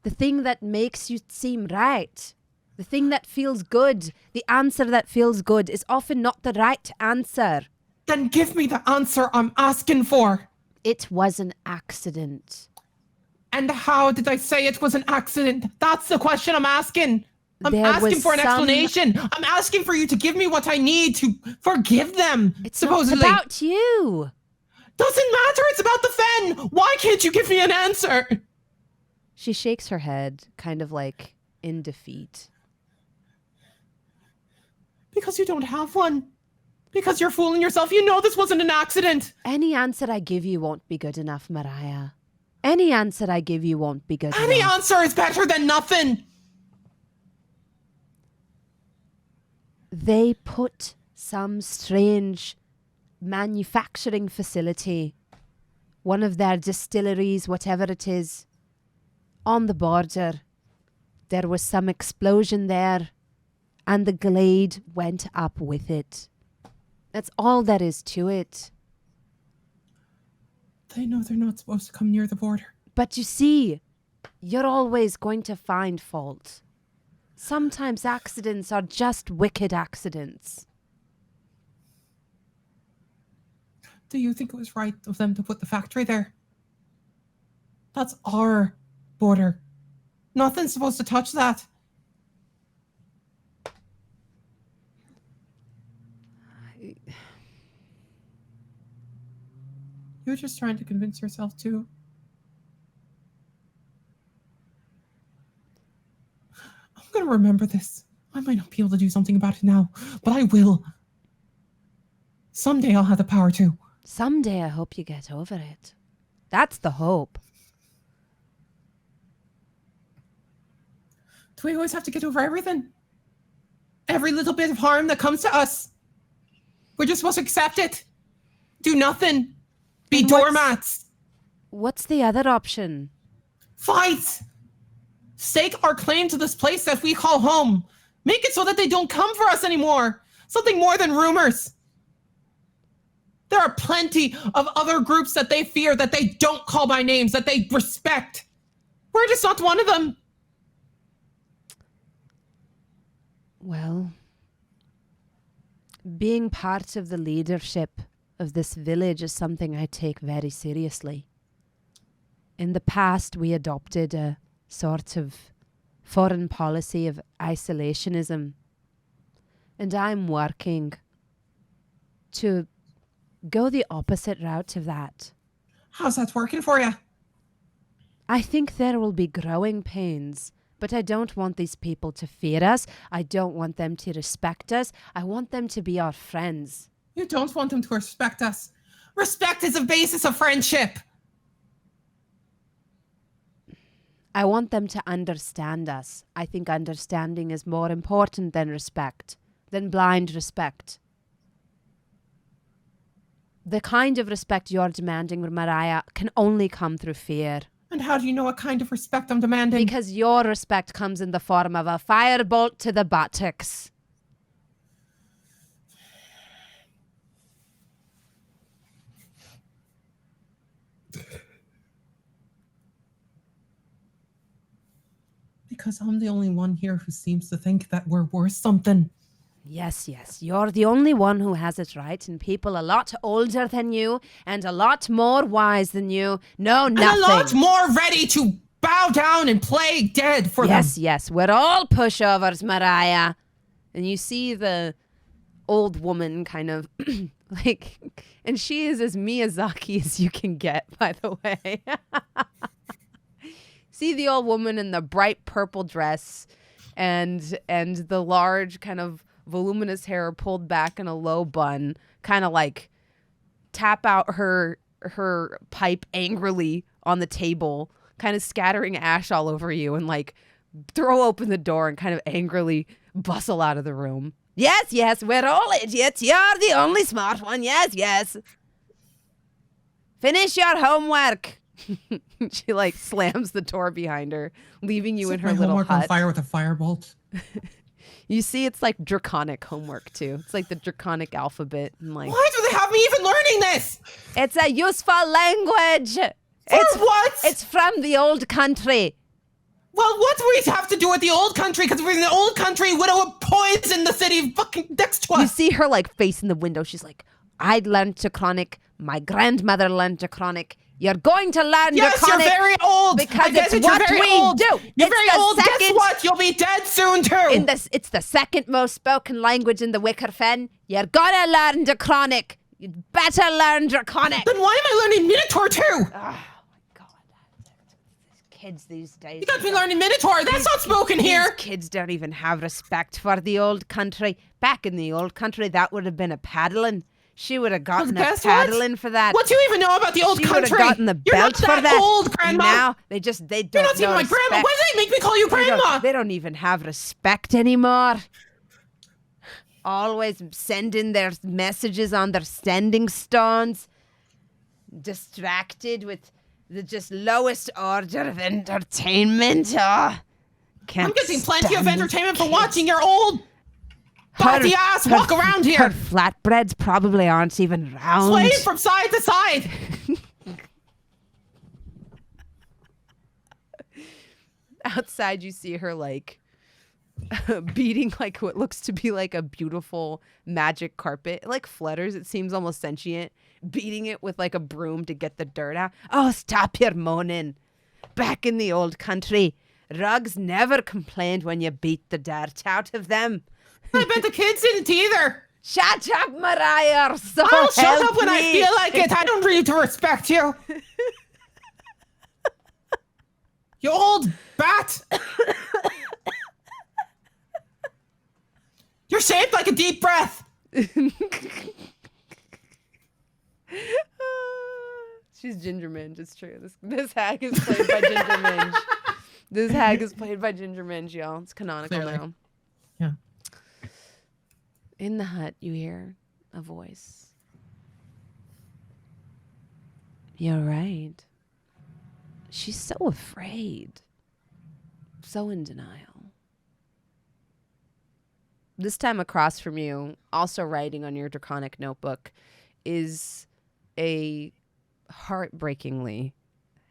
thing that makes you seem right. The thing that feels good, the answer that feels good is often not the right answer. Then give me the answer I'm asking for. It was an accident. And how did I say it was an accident? That's the question I'm asking. I'm There asking was for an some- explanation. I'm asking for you to give me what I need to forgive them. It's supposedly. not about you. Doesn't matter. It's about the Fen. Why can't you give me an answer? She shakes her head, kind of like in defeat. Because you don't have one. Because you're fooling yourself. You know this wasn't an accident. Any answer I give you won't be good enough, Mirayah. Any answer I give you won't be good Any enough. answer is better than nothing. They put some strange manufacturing facility, one of their distilleries, whatever it is, on the border. There was some explosion there, and the glade went up with it. That's all there is to it. They know they're not supposed to come near the border. But you see, you're always going to find fault. Sometimes accidents are just wicked accidents. Do you think it was right of them to put the factory there? That's our border. Nothing's supposed to touch that. You're just trying to convince yourself too. I'm gonna remember this. I might not be able to do something about it now, but I will. Someday I'll have the power to. Someday I hope you get over it. That's the hope. Do we always have to get over everything? Every little bit of harm that comes to us. We're just supposed to accept it. Do nothing. Be And what's- doormats. What's the other option? Fight. Stake our claim to this place that we call home. Make it so that they don't come for us anymore. Something more than rumors. There are plenty of other groups that they fear, that they don't call by names, that they respect. We're just not one of them. Well, being part of the leadership of this village is something I take very seriously. In the past, we adopted a sort of foreign policy of isolationism, and I'm working to go the opposite route of that. How's that working for you? I think there will be growing pains, but I don't want these people to fear us. I don't want them to respect us. I want them to be our friends. You don't want them to respect us. Respect is a basis of friendship. I want them to understand us. I think understanding is more important than respect, than blind respect. The kind of respect you're demanding, Mirayah, can only come through fear. And how do you know what kind of respect I'm demanding? Because your respect comes in the form of a firebolt to the buttocks. Because I'm the only one here who seems to think that we're worth something. Yes, yes, you're the only one who has it right, and people a lot older than you and a lot more wise than you know nothing. And a lot more ready to bow down and play dead for them. Yes, yes, we're all pushovers, Mirayah. And you see the old woman kind of like, and she is as Miyazaki as you can get, by the way. See the old woman in the bright purple dress and the large kind of voluminous hair pulled back in a low bun, kind of like tap out her pipe angrily on the table, kind of scattering ash all over you, and like throw open the door and kind of angrily bustle out of the room. Yes, yes, we're all idiots. You're the only smart one. Yes, yes. Finish your homework. She like slams the door behind her, leaving you in Set her my little homework on hut. fire with a firebolt. You see, it's like draconic homework too. It's like the draconic alphabet, and like Why do they have me even learning this? it's a useful language. For what? It's from the old country. Well, what do we have to do with the old country? Because we're in the old country, Widow would poison the city fucking next to You us. see her like face in the window. She's like, I learned Draconic. My grandmother learned Draconic. You're going to learn Yes, Draconic. you're very old. Because I get it's it, you're what very we old. do. You're It's very the old. Guess second- what? You'll be dead soon too. It's the second most spoken language in the Wickerfen. You're gonna learn Draconic. You'd better learn Draconic. Then why am I learning Minotaur too? Oh my god. These kids these days. You got me learning Minotaur. That's not spoken here. These kids don't even have respect for the old country. Back in the old country, that would have been a paddling. She would have gotten a guess what? paddling for that. What do you even know about the old She would have country? gotten the You're belt not that for that. old, Grandma. Now they don't. You're not even know my grandma. respect. Why do they make me call you Grandma? They don't even have respect anymore. Always sending their messages on their sending stones. Distracted with the just lowest order of entertainment. Oh, I'm getting plenty of entertainment for watching your old body ass walk around Her here. flatbreads probably aren't even round. Swaying from side to side. Outside, you see her like beating like what looks to be like a beautiful magic carpet. It like flutters. It seems almost sentient. Beating it with like a broom to get the dirt out. Oh, stop your moaning. Back in the old country, rugs never complained when you beat the dirt out of them. I bet the kids didn't either. Shut up, Mirayah. So I'll shut help up when I me. feel like it. I don't need to respect you. You old bat. You're shaped like a deep breath. She's Ginger Minge. It's true. This hag is played by Ginger Minge. This hag is played by Ginger Minge, y'all. It's canonical Clearly. now. Yeah. In the hut, you hear a voice. You're right. She's so afraid. So in denial. This time across from you, also writing on your draconic notebook, is a heartbreakingly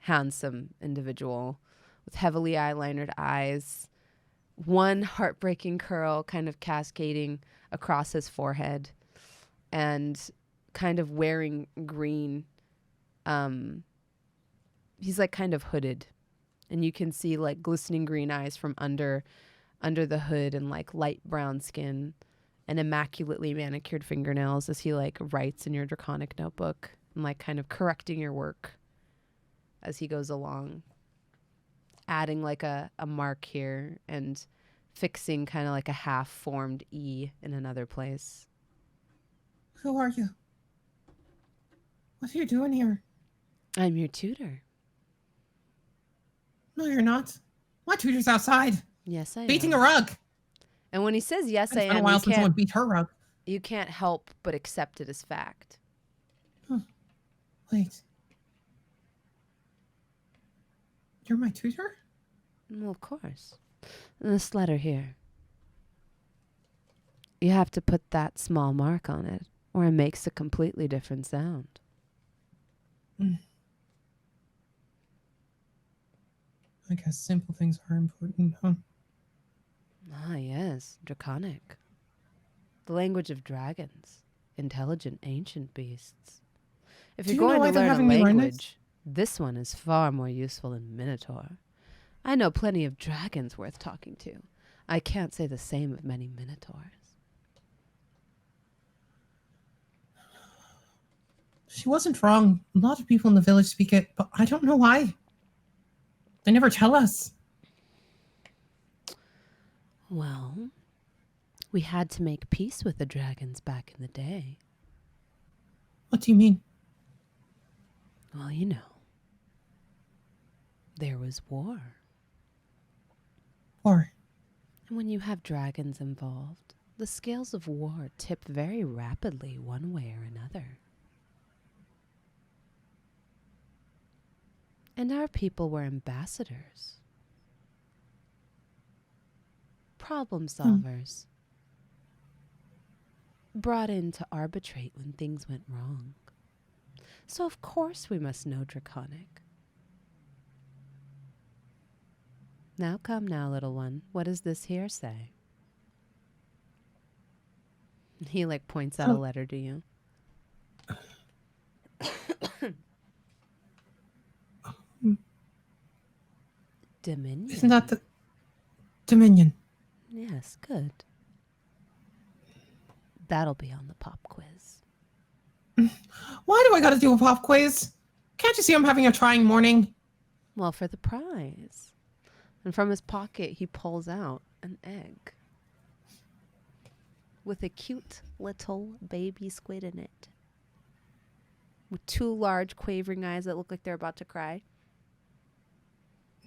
handsome individual with heavily eyelinered eyes, one heartbreaking curl kind of cascading across his forehead, and kind of wearing green. He's like kind of hooded, and you can see like glistening green eyes from under the hood, and like light brown skin and immaculately manicured fingernails as he like writes in your draconic notebook and like kind of correcting your work as he goes along, adding like a mark here and fixing kind of like a half-formed E in another place. Who are you? What are you doing here? I'm your tutor. No, you're not. My tutor's outside, Yes, I beating am. a rug. And when he says yes, I It's been a am, while since someone beat her rug. you can't help but accept it as fact. Wait. You're my tutor? Well, of course. This letter here. You have to put that small mark on it, or it makes a completely different sound. I guess simple things are important, huh? Ah, yes, draconic. The language of dragons, intelligent ancient beasts. If Do you're you know going why to they're learn a having me learn this? language, this one is far more useful than Minotaur. I know plenty of dragons worth talking to. I can't say the same of many Minotaurs. She wasn't wrong. A lot of people in the village speak it, but I don't know why. They never tell us. Well, we had to make peace with the dragons back in the day. What do you mean? Well, you know, there was war. Or And when you have dragons involved, the scales of war tip very rapidly one way or another. And our people were ambassadors. Problem solvers. Brought in to arbitrate when things went wrong. So of course we must know Draconic. Now come now, little one. What does this here say? He like points out a letter to you. Dominion. Isn't that the Dominion? Yes, good. That'll be on the pop quiz. Why do I gotta do a pop quiz? Can't you see I'm having a trying morning? Well, for the prize. And from his pocket, he pulls out an egg with a cute little baby squid in it, with 2 large quavering eyes that look like they're about to cry.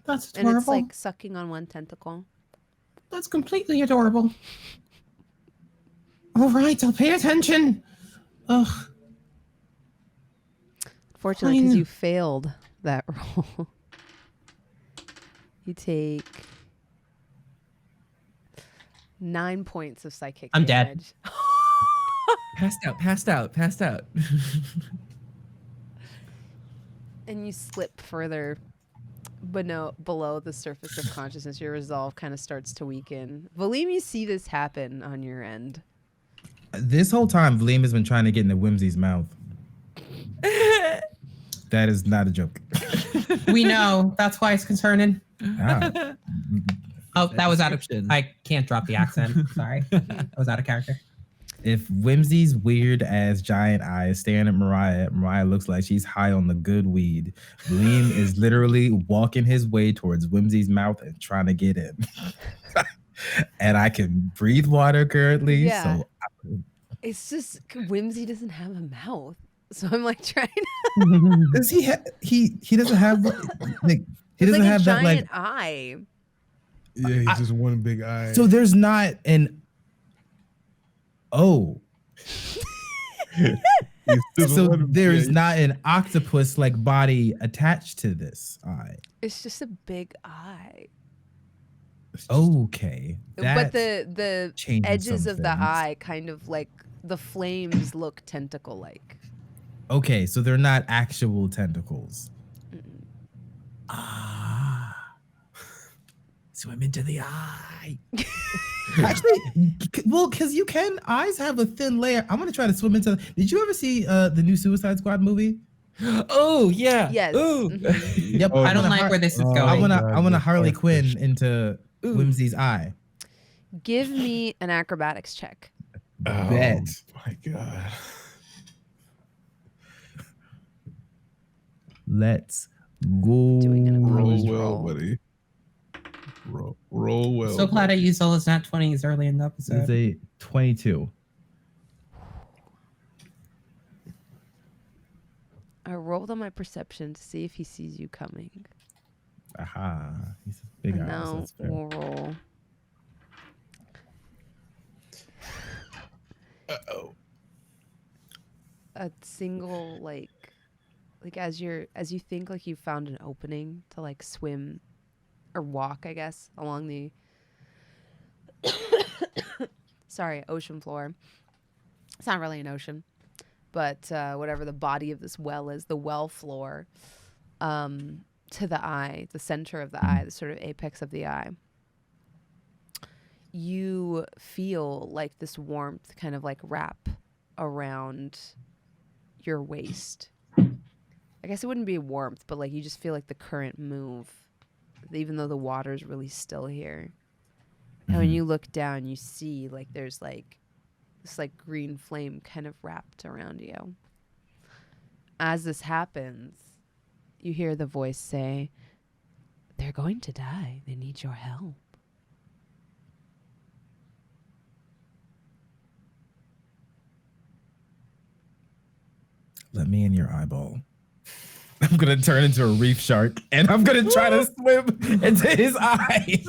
That's And adorable. it's like sucking on one tentacle. That's completely adorable. All right, I'll pay attention. Ugh. Fortunately, because Fine. you failed that roll, you take 9 points of psychic I'm dead. damage. Passed out. And you slip further below the surface of consciousness. Your resolve kind of starts to weaken. Valym, you see this happen on your end. This whole time, Valym has been trying to get into Whimsy's mouth. That is not a joke. We know. That's why it's concerning. Ah. Oh, that was out of... Description. I can't drop the accent. Sorry. That was out of character. If Whimsy's weird ass giant eyes staring at Mirayah looks like she's high on the good weed. Valym is literally walking his way towards Whimsy's mouth and trying to get in. And I can breathe water currently. Yeah. So It's just Whimsy doesn't have a mouth. So I'm like trying to... does he doesn't have like he It's doesn't like have a that giant like eye. Yeah, he's just one big eye. so there's not an He's just so one there's big- not an octopus like body attached to this eye. It's just a big eye. Okay. But That the changes edges some of the things. eye kind of like the flames look tentacle-like. Okay, so they're not actual tentacles. Mm-mm. Ah. Swim into the eye. Actually, well, because eyes have a thin layer. I'm gonna try to swim into. Did you ever see the new Suicide Squad movie? Oh yeah. Yes. Ooh. Mhm. Yep. Oh, I don't wanna like where this is Oh, I going. wanna God, I wanna the Harley starfish. Quinn into Ooh. Whimsy's eye. Give me an acrobatics check. Oh, Bet. my God. Let's go. Doing an Roll opposed well, roll. buddy. Roll well. So glad I used all his nat 20s early in the It's episode. a 22. I rolled on my perception to see if he sees you coming. Aha. He's a big And eye. so now that's fair. we'll roll. Uh-oh. A single like as you think like you found an opening to like swim or walk, I guess, along the ocean floor. It's not really an ocean, but whatever the body of this well is, the well floor, to the eye, the center of the eye, the sort of apex of the eye. You feel like this warmth kind of like wrap around your waist. I guess it wouldn't be warmth, but like you just feel like the current move, even though the water's really still here. And when you look down, you see like there's like this like green flame kind of wrapped around you. As this happens, you hear the voice say, "They're going to die. They need your help." Let me in your eyeball. I'm gonna turn into a reef shark and I'm gonna try to swim into his eye.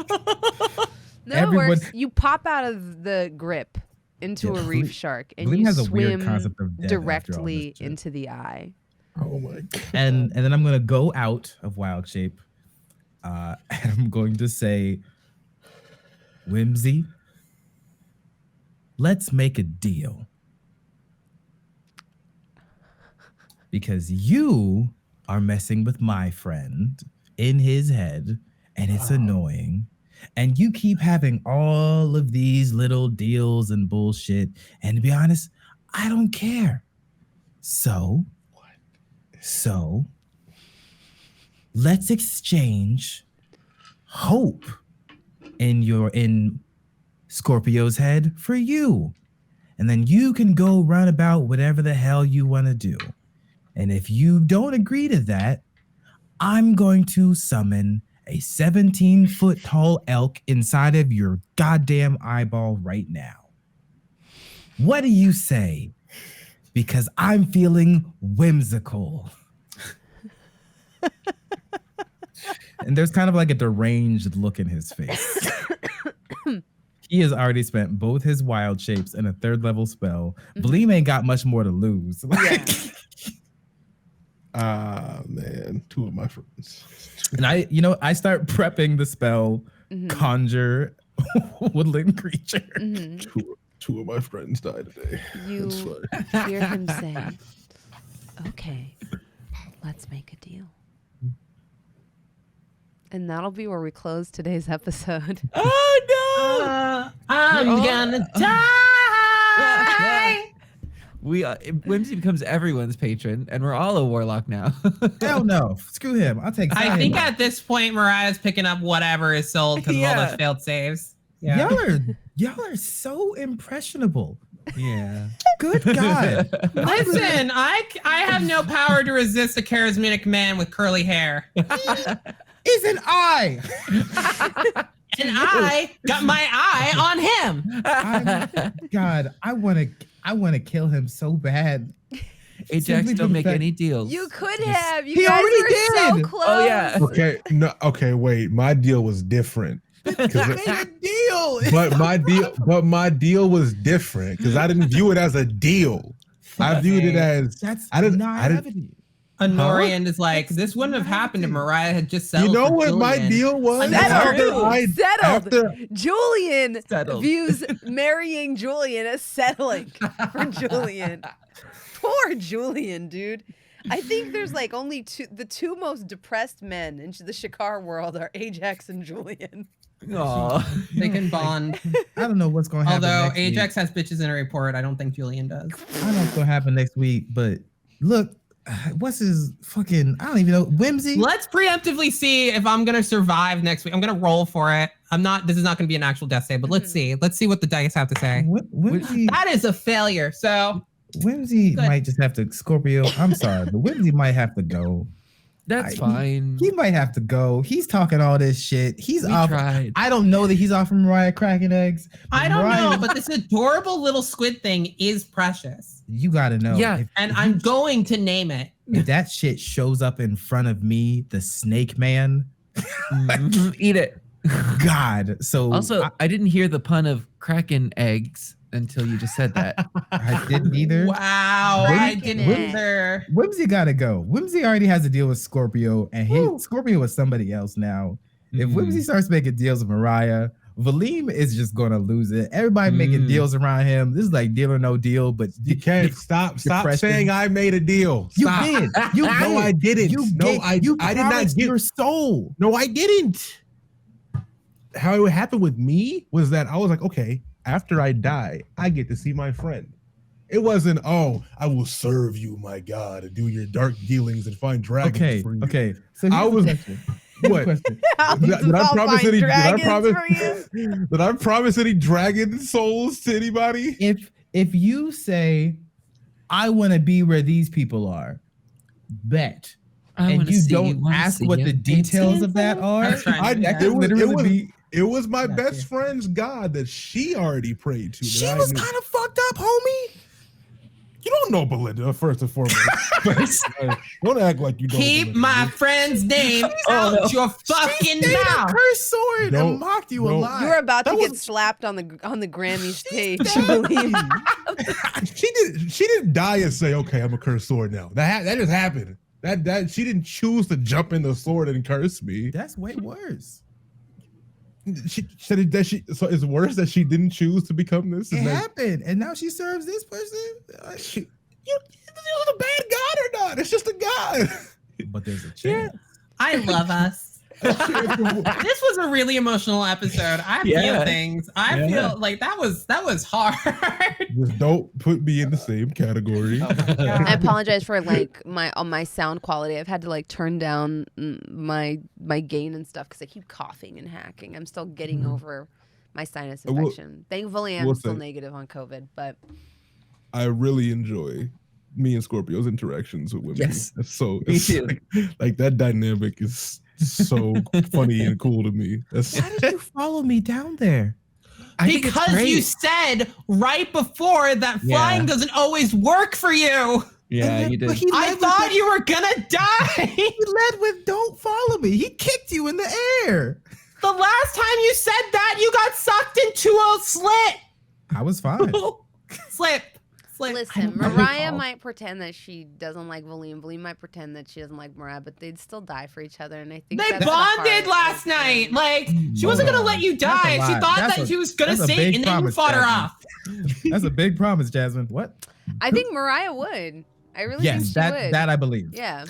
No, Everyone- it works. You pop out of the grip into Yeah, a reef Valym- shark and Valym you has a weird swim concept of death after all this directly shit. into the eye. Oh, my God. And then I'm gonna go out of wild shape. And I'm going to say, Whimsy, let's make a deal. Because you are messing with my friend in his head, and it's annoying. And you keep having all of these little deals and bullshit. And to be honest, I don't care. So let's exchange hope in Scorpio's head for you. And then you can go run about whatever the hell you want to do. And if you don't agree to that, I'm going to summon a 17-foot tall elk inside of your goddamn eyeball right now. What do you say? Because I'm feeling whimsical. And there's kind of like a deranged look in his face. He has already spent both his wild shapes and a 3rd level spell. Valym ain't got much more to lose. Man, 2 of my friends. And I start prepping the spell, conjure woodland creature. Two of my friends died today. You hear him say, okay, let's make a deal. And that'll be where we close today's episode. Oh no! I'm gonna die. Whimsy becomes everyone's patron, and we're all a warlock now. Hell no. Screw him. I'll take I Zion. think at this point, Mirayah's picking up whatever is sold because of all those failed saves. Yeah. Y'all are so impressionable. Yeah. Good God. Listen, I have no power to resist a charismatic man with curly hair. Isn't I? And I got my eye on him. God, I want to kill him so bad. Ajax, don't make any deals. You could have. You He guys already were did. so close. Oh yeah. Okay, wait. My deal was different. Made a deal. But my deal was different because I didn't view it as a deal. I viewed it as That's I didn't. naivety. Honorian is like, this wouldn't have happened if Mirayah had just settled. You know for what my Julian. deal was? Settled. Julian Settled. views marrying Julian as settling for Julian. Poor Julian, dude. I think there's like only the two most depressed men in the Shikar world are Ajax and Julian. Aw. They can bond. I don't know what's going to happen. Although next Ajax week. has bitches in a report, I don't think Julian does. I don't know what's going to happen next week, but look, what's his fucking, I don't even know, Whimsy? Let's preemptively see if I'm gonna survive next week. I'm gonna roll for it. This is not gonna be an actual death save, but let's see. Let's see what the dice have to say. Whimsy, That is a failure. So Whimsy Good. might just have to, Scorpio, I'm sorry, but Whimsy might have to go. That's fine. He might have to go. He's talking all this shit. He's We off. tried. I don't know that he's off from Mirayah cracking eggs. I don't Mirayah, know, but this adorable little squid thing is precious. you gotta know. Yeah, And I'm going to name it. If that shit shows up in front of me, the Snake Man, Eat it. God. So Also, I didn't hear the pun of Kraken eggs until you just said that. I didn't either. Wow, I didn't Whimsy. either. Whimsy gotta go. Whimsy already has a deal with Scorpio, and Scorpio was somebody else now. If Whimsy starts making deals with Mirayah, Valym is just gonna lose it. Everybody making deals around him. This is like deal or no deal, but You can't stop Depression. saying I made a deal. you Stop. did. You No, did. I didn't. You No, did. I You did not promised give your soul. No, I didn't. How it happened with me was that I was like, okay, after I die, I get to see my friend. It wasn't, oh, I will serve you, my God, and do your dark dealings and find dragons Okay. for you. Okay. So I here's was- the question. Here's the What? question. Did I promise any? Did I promise? for you? Did I promise any dragon souls to anybody? If you say, I want to be where these people are, bet. And you don't ask what the details of that are. I'm trying to do that that. could literally be. It was my Gotcha. best friend's God that she already prayed to. She that I was knew. kind of fucked up, homie. You don't know Belinda, first and foremost. Don't act like you don't. know Keep Belinda. my friend's name out your fucking She stayed a mouth. cursed sword No, and mocked you a no. lot. You're about to That get was- slapped on the Grammy stage. She didn't die and say, "Okay, I'm a cursed sword now." That just happened. That she didn't choose to jump in the sword and curse me. That's way worse. She said that she. So it's worse that she didn't choose to become this. It And that- happened, and now she serves this person. She, is it a bad god or not? It's just a god. But there's a chance. I love us. This was a really emotional episode. I feel Yeah. things. I feel like that was hard. Just don't put me in the same category. I apologize for like my sound quality. I've had to like turn down my gain and stuff because I keep coughing and hacking. I'm still getting over my sinus infection. Thankfully, I'm still negative on COVID, but I really enjoy me and Scorpio's interactions with women. Yes. Me too. Like that dynamic is so funny and cool to me. Why did you follow me down there? Because you said right before that flying doesn't always work for you. Yeah, you did. I thought you were gonna die. He led with "Don't follow me." He kicked you in the air. The last time you said that, you got sucked into a slit. I was fine. Slip. listen, Mirayah might pretend that she doesn't like Valym. Valym might pretend that she doesn't like Mirayah, but they'd still die for each other. And I think they that's bonded last night. Like she wasn't gonna let you die. She thought that she was gonna stay, and then you fought her off. That's a big promise, Jasmine. What? I think Mirayah would. I really think she would. That I believe. Yeah.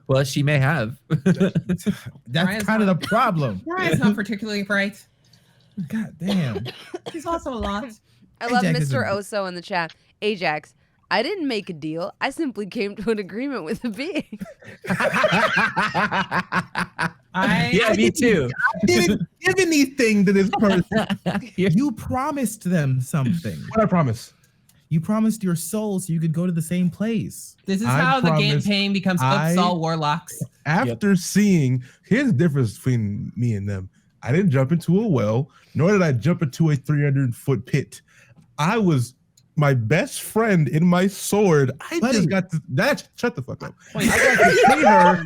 Well, she may have. That's kind of the problem. Mirayah's not particularly bright. God damn. She's also a lot. I love Ajax Mr. Oso in the chat. Ajax, I didn't make a deal. I simply came to an agreement with a being. Yeah, me too. I didn't give anything to this person. You promised them something. What I promise? You promised your soul so you could go to the same place. This is how the campaign becomes Upsal Warlocks. After seeing, here's the difference between me and them. I didn't jump into a well, nor did I jump into a 300-foot pit. I was my best friend in my sword. Just got to shut the fuck up. I got to see her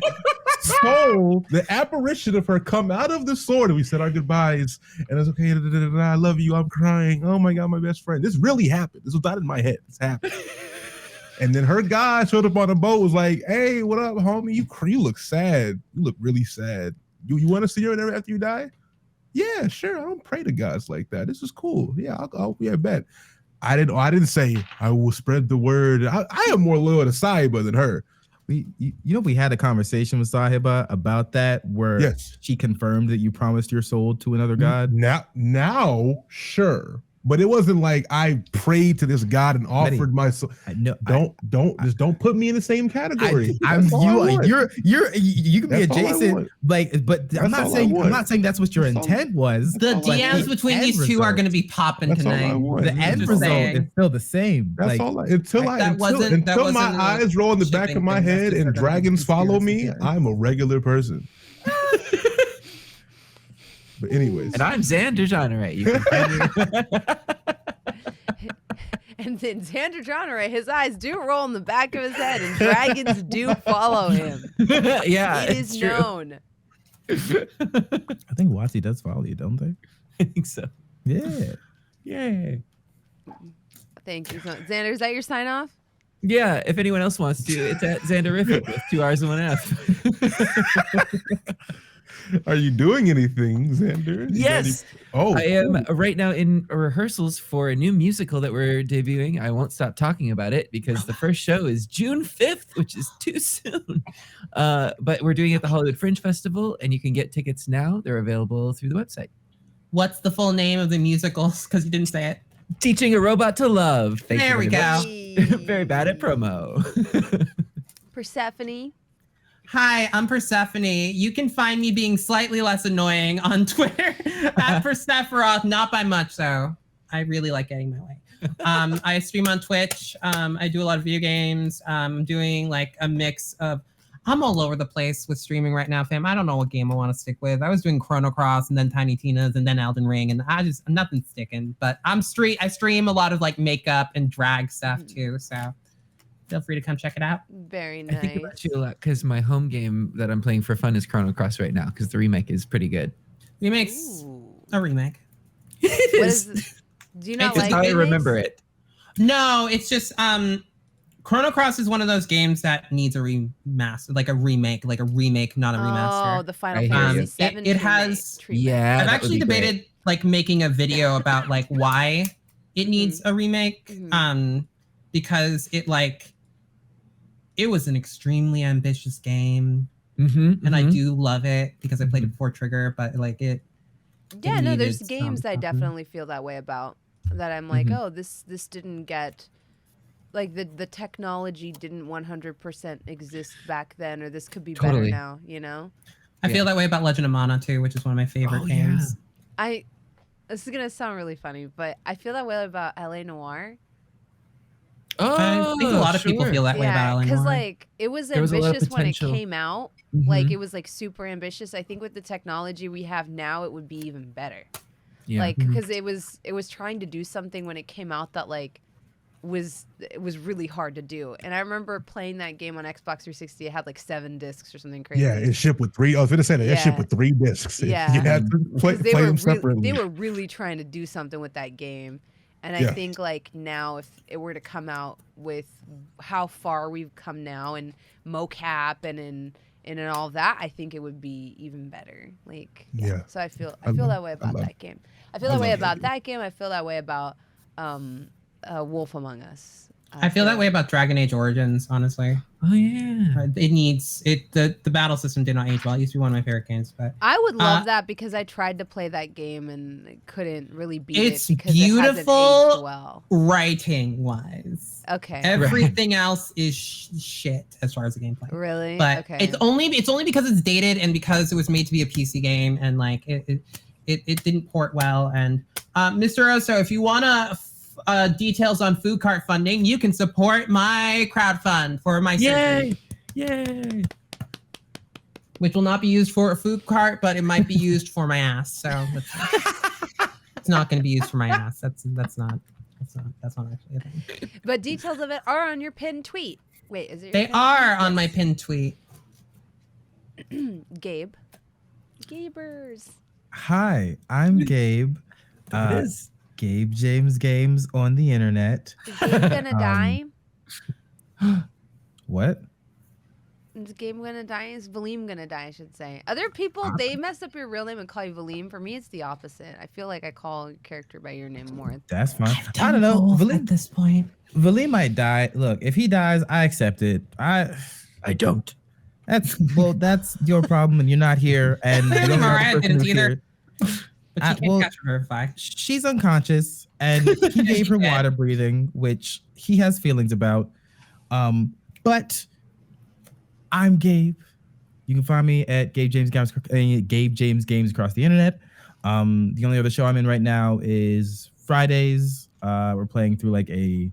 soul, the apparition of her come out of the sword, and we said our goodbyes. And it's okay. I love you. I'm crying. Oh my god, my best friend. This really happened. This was not in my head. This happened. And then her guy showed up on the boat. Was like, "Hey, what up, homie? You look sad. You look really sad. You want to see her after you die?" Yeah, sure. I don't pray to gods like that. This is cool. Yeah, I'll bet. I didn't say I will spread the word. I am more loyal to Sahiba than her. We had a conversation with Sahiba about that, where she confirmed that you promised your soul to another god. Now, sure. But it wasn't like I prayed to this god and offered my soul. Don't put me in the same category. You can be adjacent, but I'm not saying that's what your intent was. The DMs between these two are going to be popping tonight. The end result is still the same. That's all. Until my eyes roll in the back of my head and dragons follow me, I'm a regular person. But anyways, and I'm Xander Jeanneret. And then Xander Jeanneret, his eyes do roll in the back of his head, and dragons do follow him. Yeah, it is known. I think Watsi does follow you, don't they? I think so. Yeah. Yay. Thank you. Xander, is that your sign off? Yeah, if anyone else wants to, it's at Xanderific with 2 R's and 1 F. Are you doing anything, Xander? Yes. I am right now in rehearsals for a new musical that we're debuting. I won't stop talking about it because the first show is June 5th, which is too soon. But we're doing it at the Hollywood Fringe Festival, and you can get tickets now. They're available through the website. What's the full name of the musical? Because you didn't say it. Teaching a Robot to Love. There we go. Very bad at promo. Persephone. Hi, I'm Persephone. You can find me being slightly less annoying on Twitter at Persephiroth, not by much though. I really like getting my way. I stream on Twitch. I do a lot of video games. I'm doing like a mix of, I'm all over the place with streaming right now, fam. I don't know what game I want to stick with. I was doing Chrono Cross and then Tiny Tina's and then Elden Ring, and nothing's sticking. But I stream a lot of like makeup and drag stuff too, so feel free to come check it out. Very nice. I think about you a lot because my home game that I'm playing for fun is Chrono Cross right now because the remake is pretty good. Remake's a remake. It is. Do you not it's like how remakes? I remember it. No, it's just Chrono Cross is one of those games that needs a remaster, like a remake, not a remaster. Oh, the Final Fantasy VII. It has. Yeah, I've actually debated like making a video about like why it needs a remake. Because it was an extremely ambitious game. and I do love it because I played it before Trigger, but like it. Yeah, it no, there's needed games some I something. definitely feel that way about. That I'm like, oh, this didn't get, like the technology didn't 100% exist back then, or this could be better Totally. now. You know, I feel that way about Legend of Mana too, which is one of my favorite games. This is gonna sound really funny, but I feel that way about LA Noire. I think a lot of people feel that way about Eleanor. because like it was There was a lot of ambitious when it potential. came out. Like it was like super ambitious. I think with the technology we have now, it would be even better. Yeah. Like because it was trying to do something when it came out that like it was really hard to do. And I remember playing that game on Xbox 360. It had like 7 discs or something crazy. Yeah, it shipped with 3. I was going to say that it shipped with 3 discs. Yeah. You had to play them separately. They were really trying to do something with that game. And I think like now if it were to come out with how far we've come now and mocap and all that, I think it would be even better. Like So I feel that way about that game. I feel that way about that game. I feel that way about Wolf Among Us. I feel that way about Dragon Age Origins, honestly. Oh yeah. It needs it. The battle system did not age well. It used to be one of my favorite games, but I would love that because I tried to play that game and couldn't really beat it's it because beautiful it hasn't aged well. writing wise. Okay. Everything else is shit as far as the gameplay. Really? But okay. it's only because it's dated and because it was made to be a PC game and like it didn't port well. And Mr. Oso, if you wanna details on food cart funding, you can support my crowdfund for my surgery. Yay! Which will not be used for a food cart, but it might be used for my ass. So it's not going to be used for my ass. That's not actually a thing. But details of it are on your pinned tweet. Wait, is it? They are on my pinned tweet. Gabe. Gabers. Hi, I'm Gabe. It is. Gabe James Games on the internet. Is Gabe gonna die? What? Is Gabe gonna die? Is Valym gonna die, I should say. Other people, they mess up your real name and call you Valym. For me, it's the opposite. I feel like I call a character by your name more. That's fine. I don't know. At this point. Valym might die. Look, if he dies, I accept it. I don't. That's your problem, and you're not here. And the only other Mirayah person didn't who's either. here- But she can't catch her revivify. She's unconscious, and he gave her water breathing, which he has feelings about. But I'm Gabe. You can find me at Gabe James Games across the internet. The only other show I'm in right now is Fridays. We're playing through like a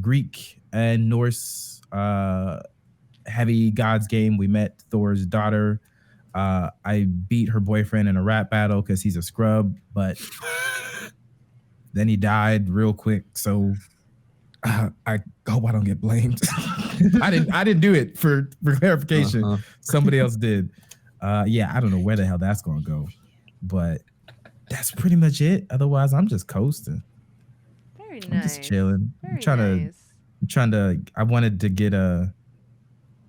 Greek and Norse heavy gods game. We met Thor's daughter. I beat her boyfriend in a rap battle because he's a scrub, but then he died real quick. So I hope I don't get blamed. I didn't do it for clarification. Somebody else did. Yeah, I don't know where the hell that's gonna go, but that's pretty much it. Otherwise, I'm just coasting. Very nice. I'm just chilling. Very nice. I wanted to get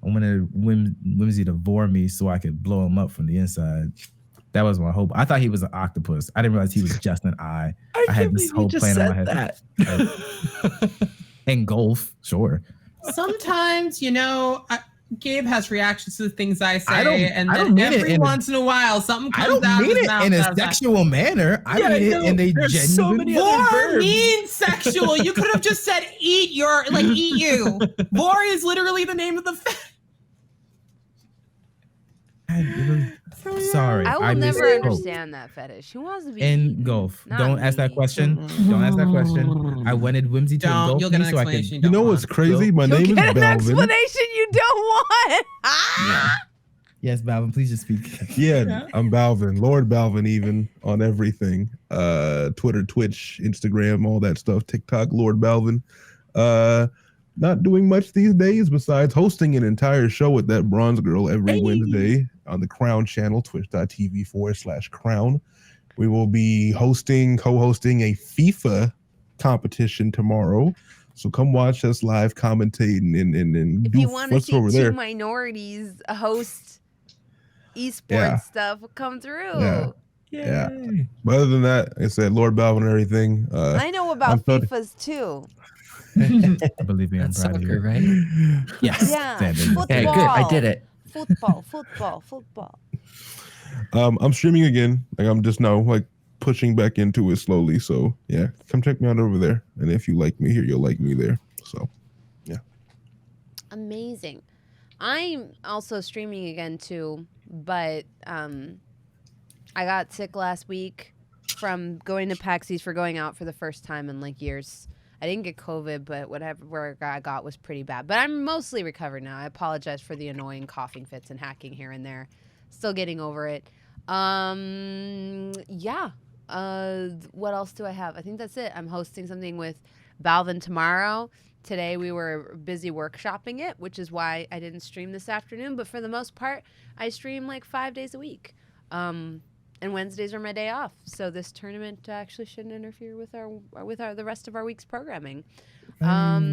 I wanted Whimsy to vore me so I could blow him up from the inside. That was my hope. I thought he was an octopus. I didn't realize he was just an eye. I had this whole plan in my head. Engulf, sure. Sometimes, Gabe has reactions to the things I say, and I then don't mean every it once in a while, something I comes don't out of mean his it mouth. in a out of that. sexual manner. I mean it in a There's so genuine many other Vor verbs. means sexual. You could have just said eat you. Vor is literally the name of the Sorry. I will never misspoke. understand that fetish. Who wants to be Engulf. Not Don't ask that me. question. Don't ask that question. I wanted Whimsy to engulf You'll get me an so I could. explanation. You know what's crazy? My name is Get an Balvin. explanation you don't want. Yes, Balvin, please just speak. Yeah, I'm Balvin, Lord Balvin, even on everything. Twitter, Twitch, Instagram, all that stuff. TikTok, Lord Balvin. Not doing much these days besides hosting an entire show with that bronze girl every Wednesday on the Crown channel, twitch.tv/Crown. We will be co-hosting a FIFA competition tomorrow. So come watch us live commentating and If do you want to what's see over two there. minorities host esports stuff, come through. Yeah. But other than that, like I said, Lord Balvin and everything. I know about I'm FIFAs too. Believe me, I'm That's proud of soccer, you. right? Yes. Yeah. Xander. Football. Okay, good. I did it. Football. I'm streaming again. Like I'm just now like pushing back into it slowly. So yeah, come check me out over there. And if you like me here, you'll like me there. So yeah. Amazing. I'm also streaming again too, but I got sick last week from going to PAX East for going out for the first time in like years. I didn't get COVID, but whatever I got was pretty bad. But I'm mostly recovered now. I apologize for the annoying coughing fits and hacking here and there. Still getting over it. Yeah. What else do I have? I think that's it. I'm hosting something with Balvin tomorrow. Today we were busy workshopping it, which is why I didn't stream this afternoon. But for the most part, I stream like 5 days a week. And Wednesdays are my day off, so this tournament actually shouldn't interfere with the rest of our week's programming. Yeah,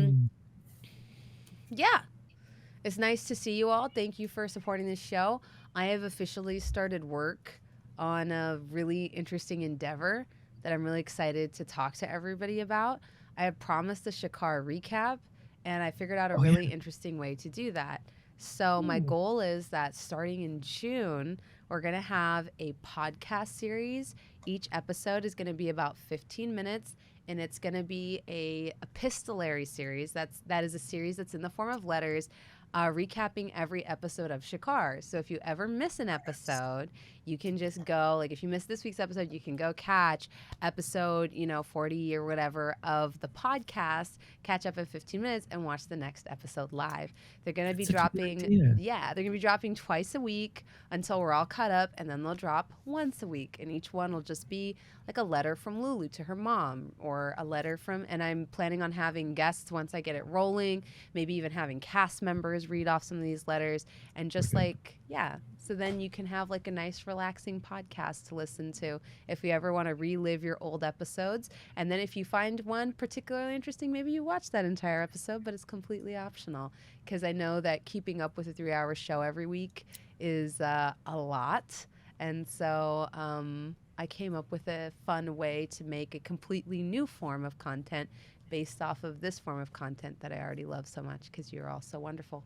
it's nice to see you all. Thank you for supporting this show. I have officially started work on a really interesting endeavor that I'm really excited to talk to everybody about. I had promised a Shikar recap, and I figured out a really interesting way to do that. So my goal is that starting in June, we're going to have a podcast series. Each episode is going to be about 15 minutes, and it's going to be a epistolary series. That is a series that's in the form of letters, recapping every episode of Shikar. So if you ever miss an episode, you can just go, like if you missed this week's episode, you can go catch episode, 40 or whatever of the podcast, catch up in 15 minutes and watch the next episode live. They're going to be dropping, they're going to be dropping twice a week until we're all caught up, and then they'll drop once a week. And each one will just be like a letter from Lulu to her mom, or a letter from, and I'm planning on having guests once I get it rolling, maybe even having cast members read off some of these letters, and just so then you can have like a nice relaxing podcast to listen to if you ever want to relive your old episodes. And then if you find one particularly interesting, maybe you watch that entire episode, but it's completely optional, because I know that keeping up with a 3-hour show every week is a lot. And so I came up with a fun way to make a completely new form of content based off of this form of content that I already love so much, because you're all so wonderful.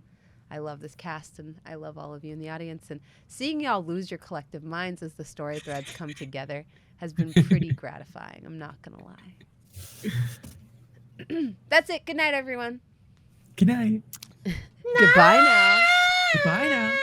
I love this cast, and I love all of you in the audience. And seeing y'all lose your collective minds as the story threads come together has been pretty gratifying. I'm not going to lie. That's it. Good night, everyone. Good night. Goodbye now. Goodbye now.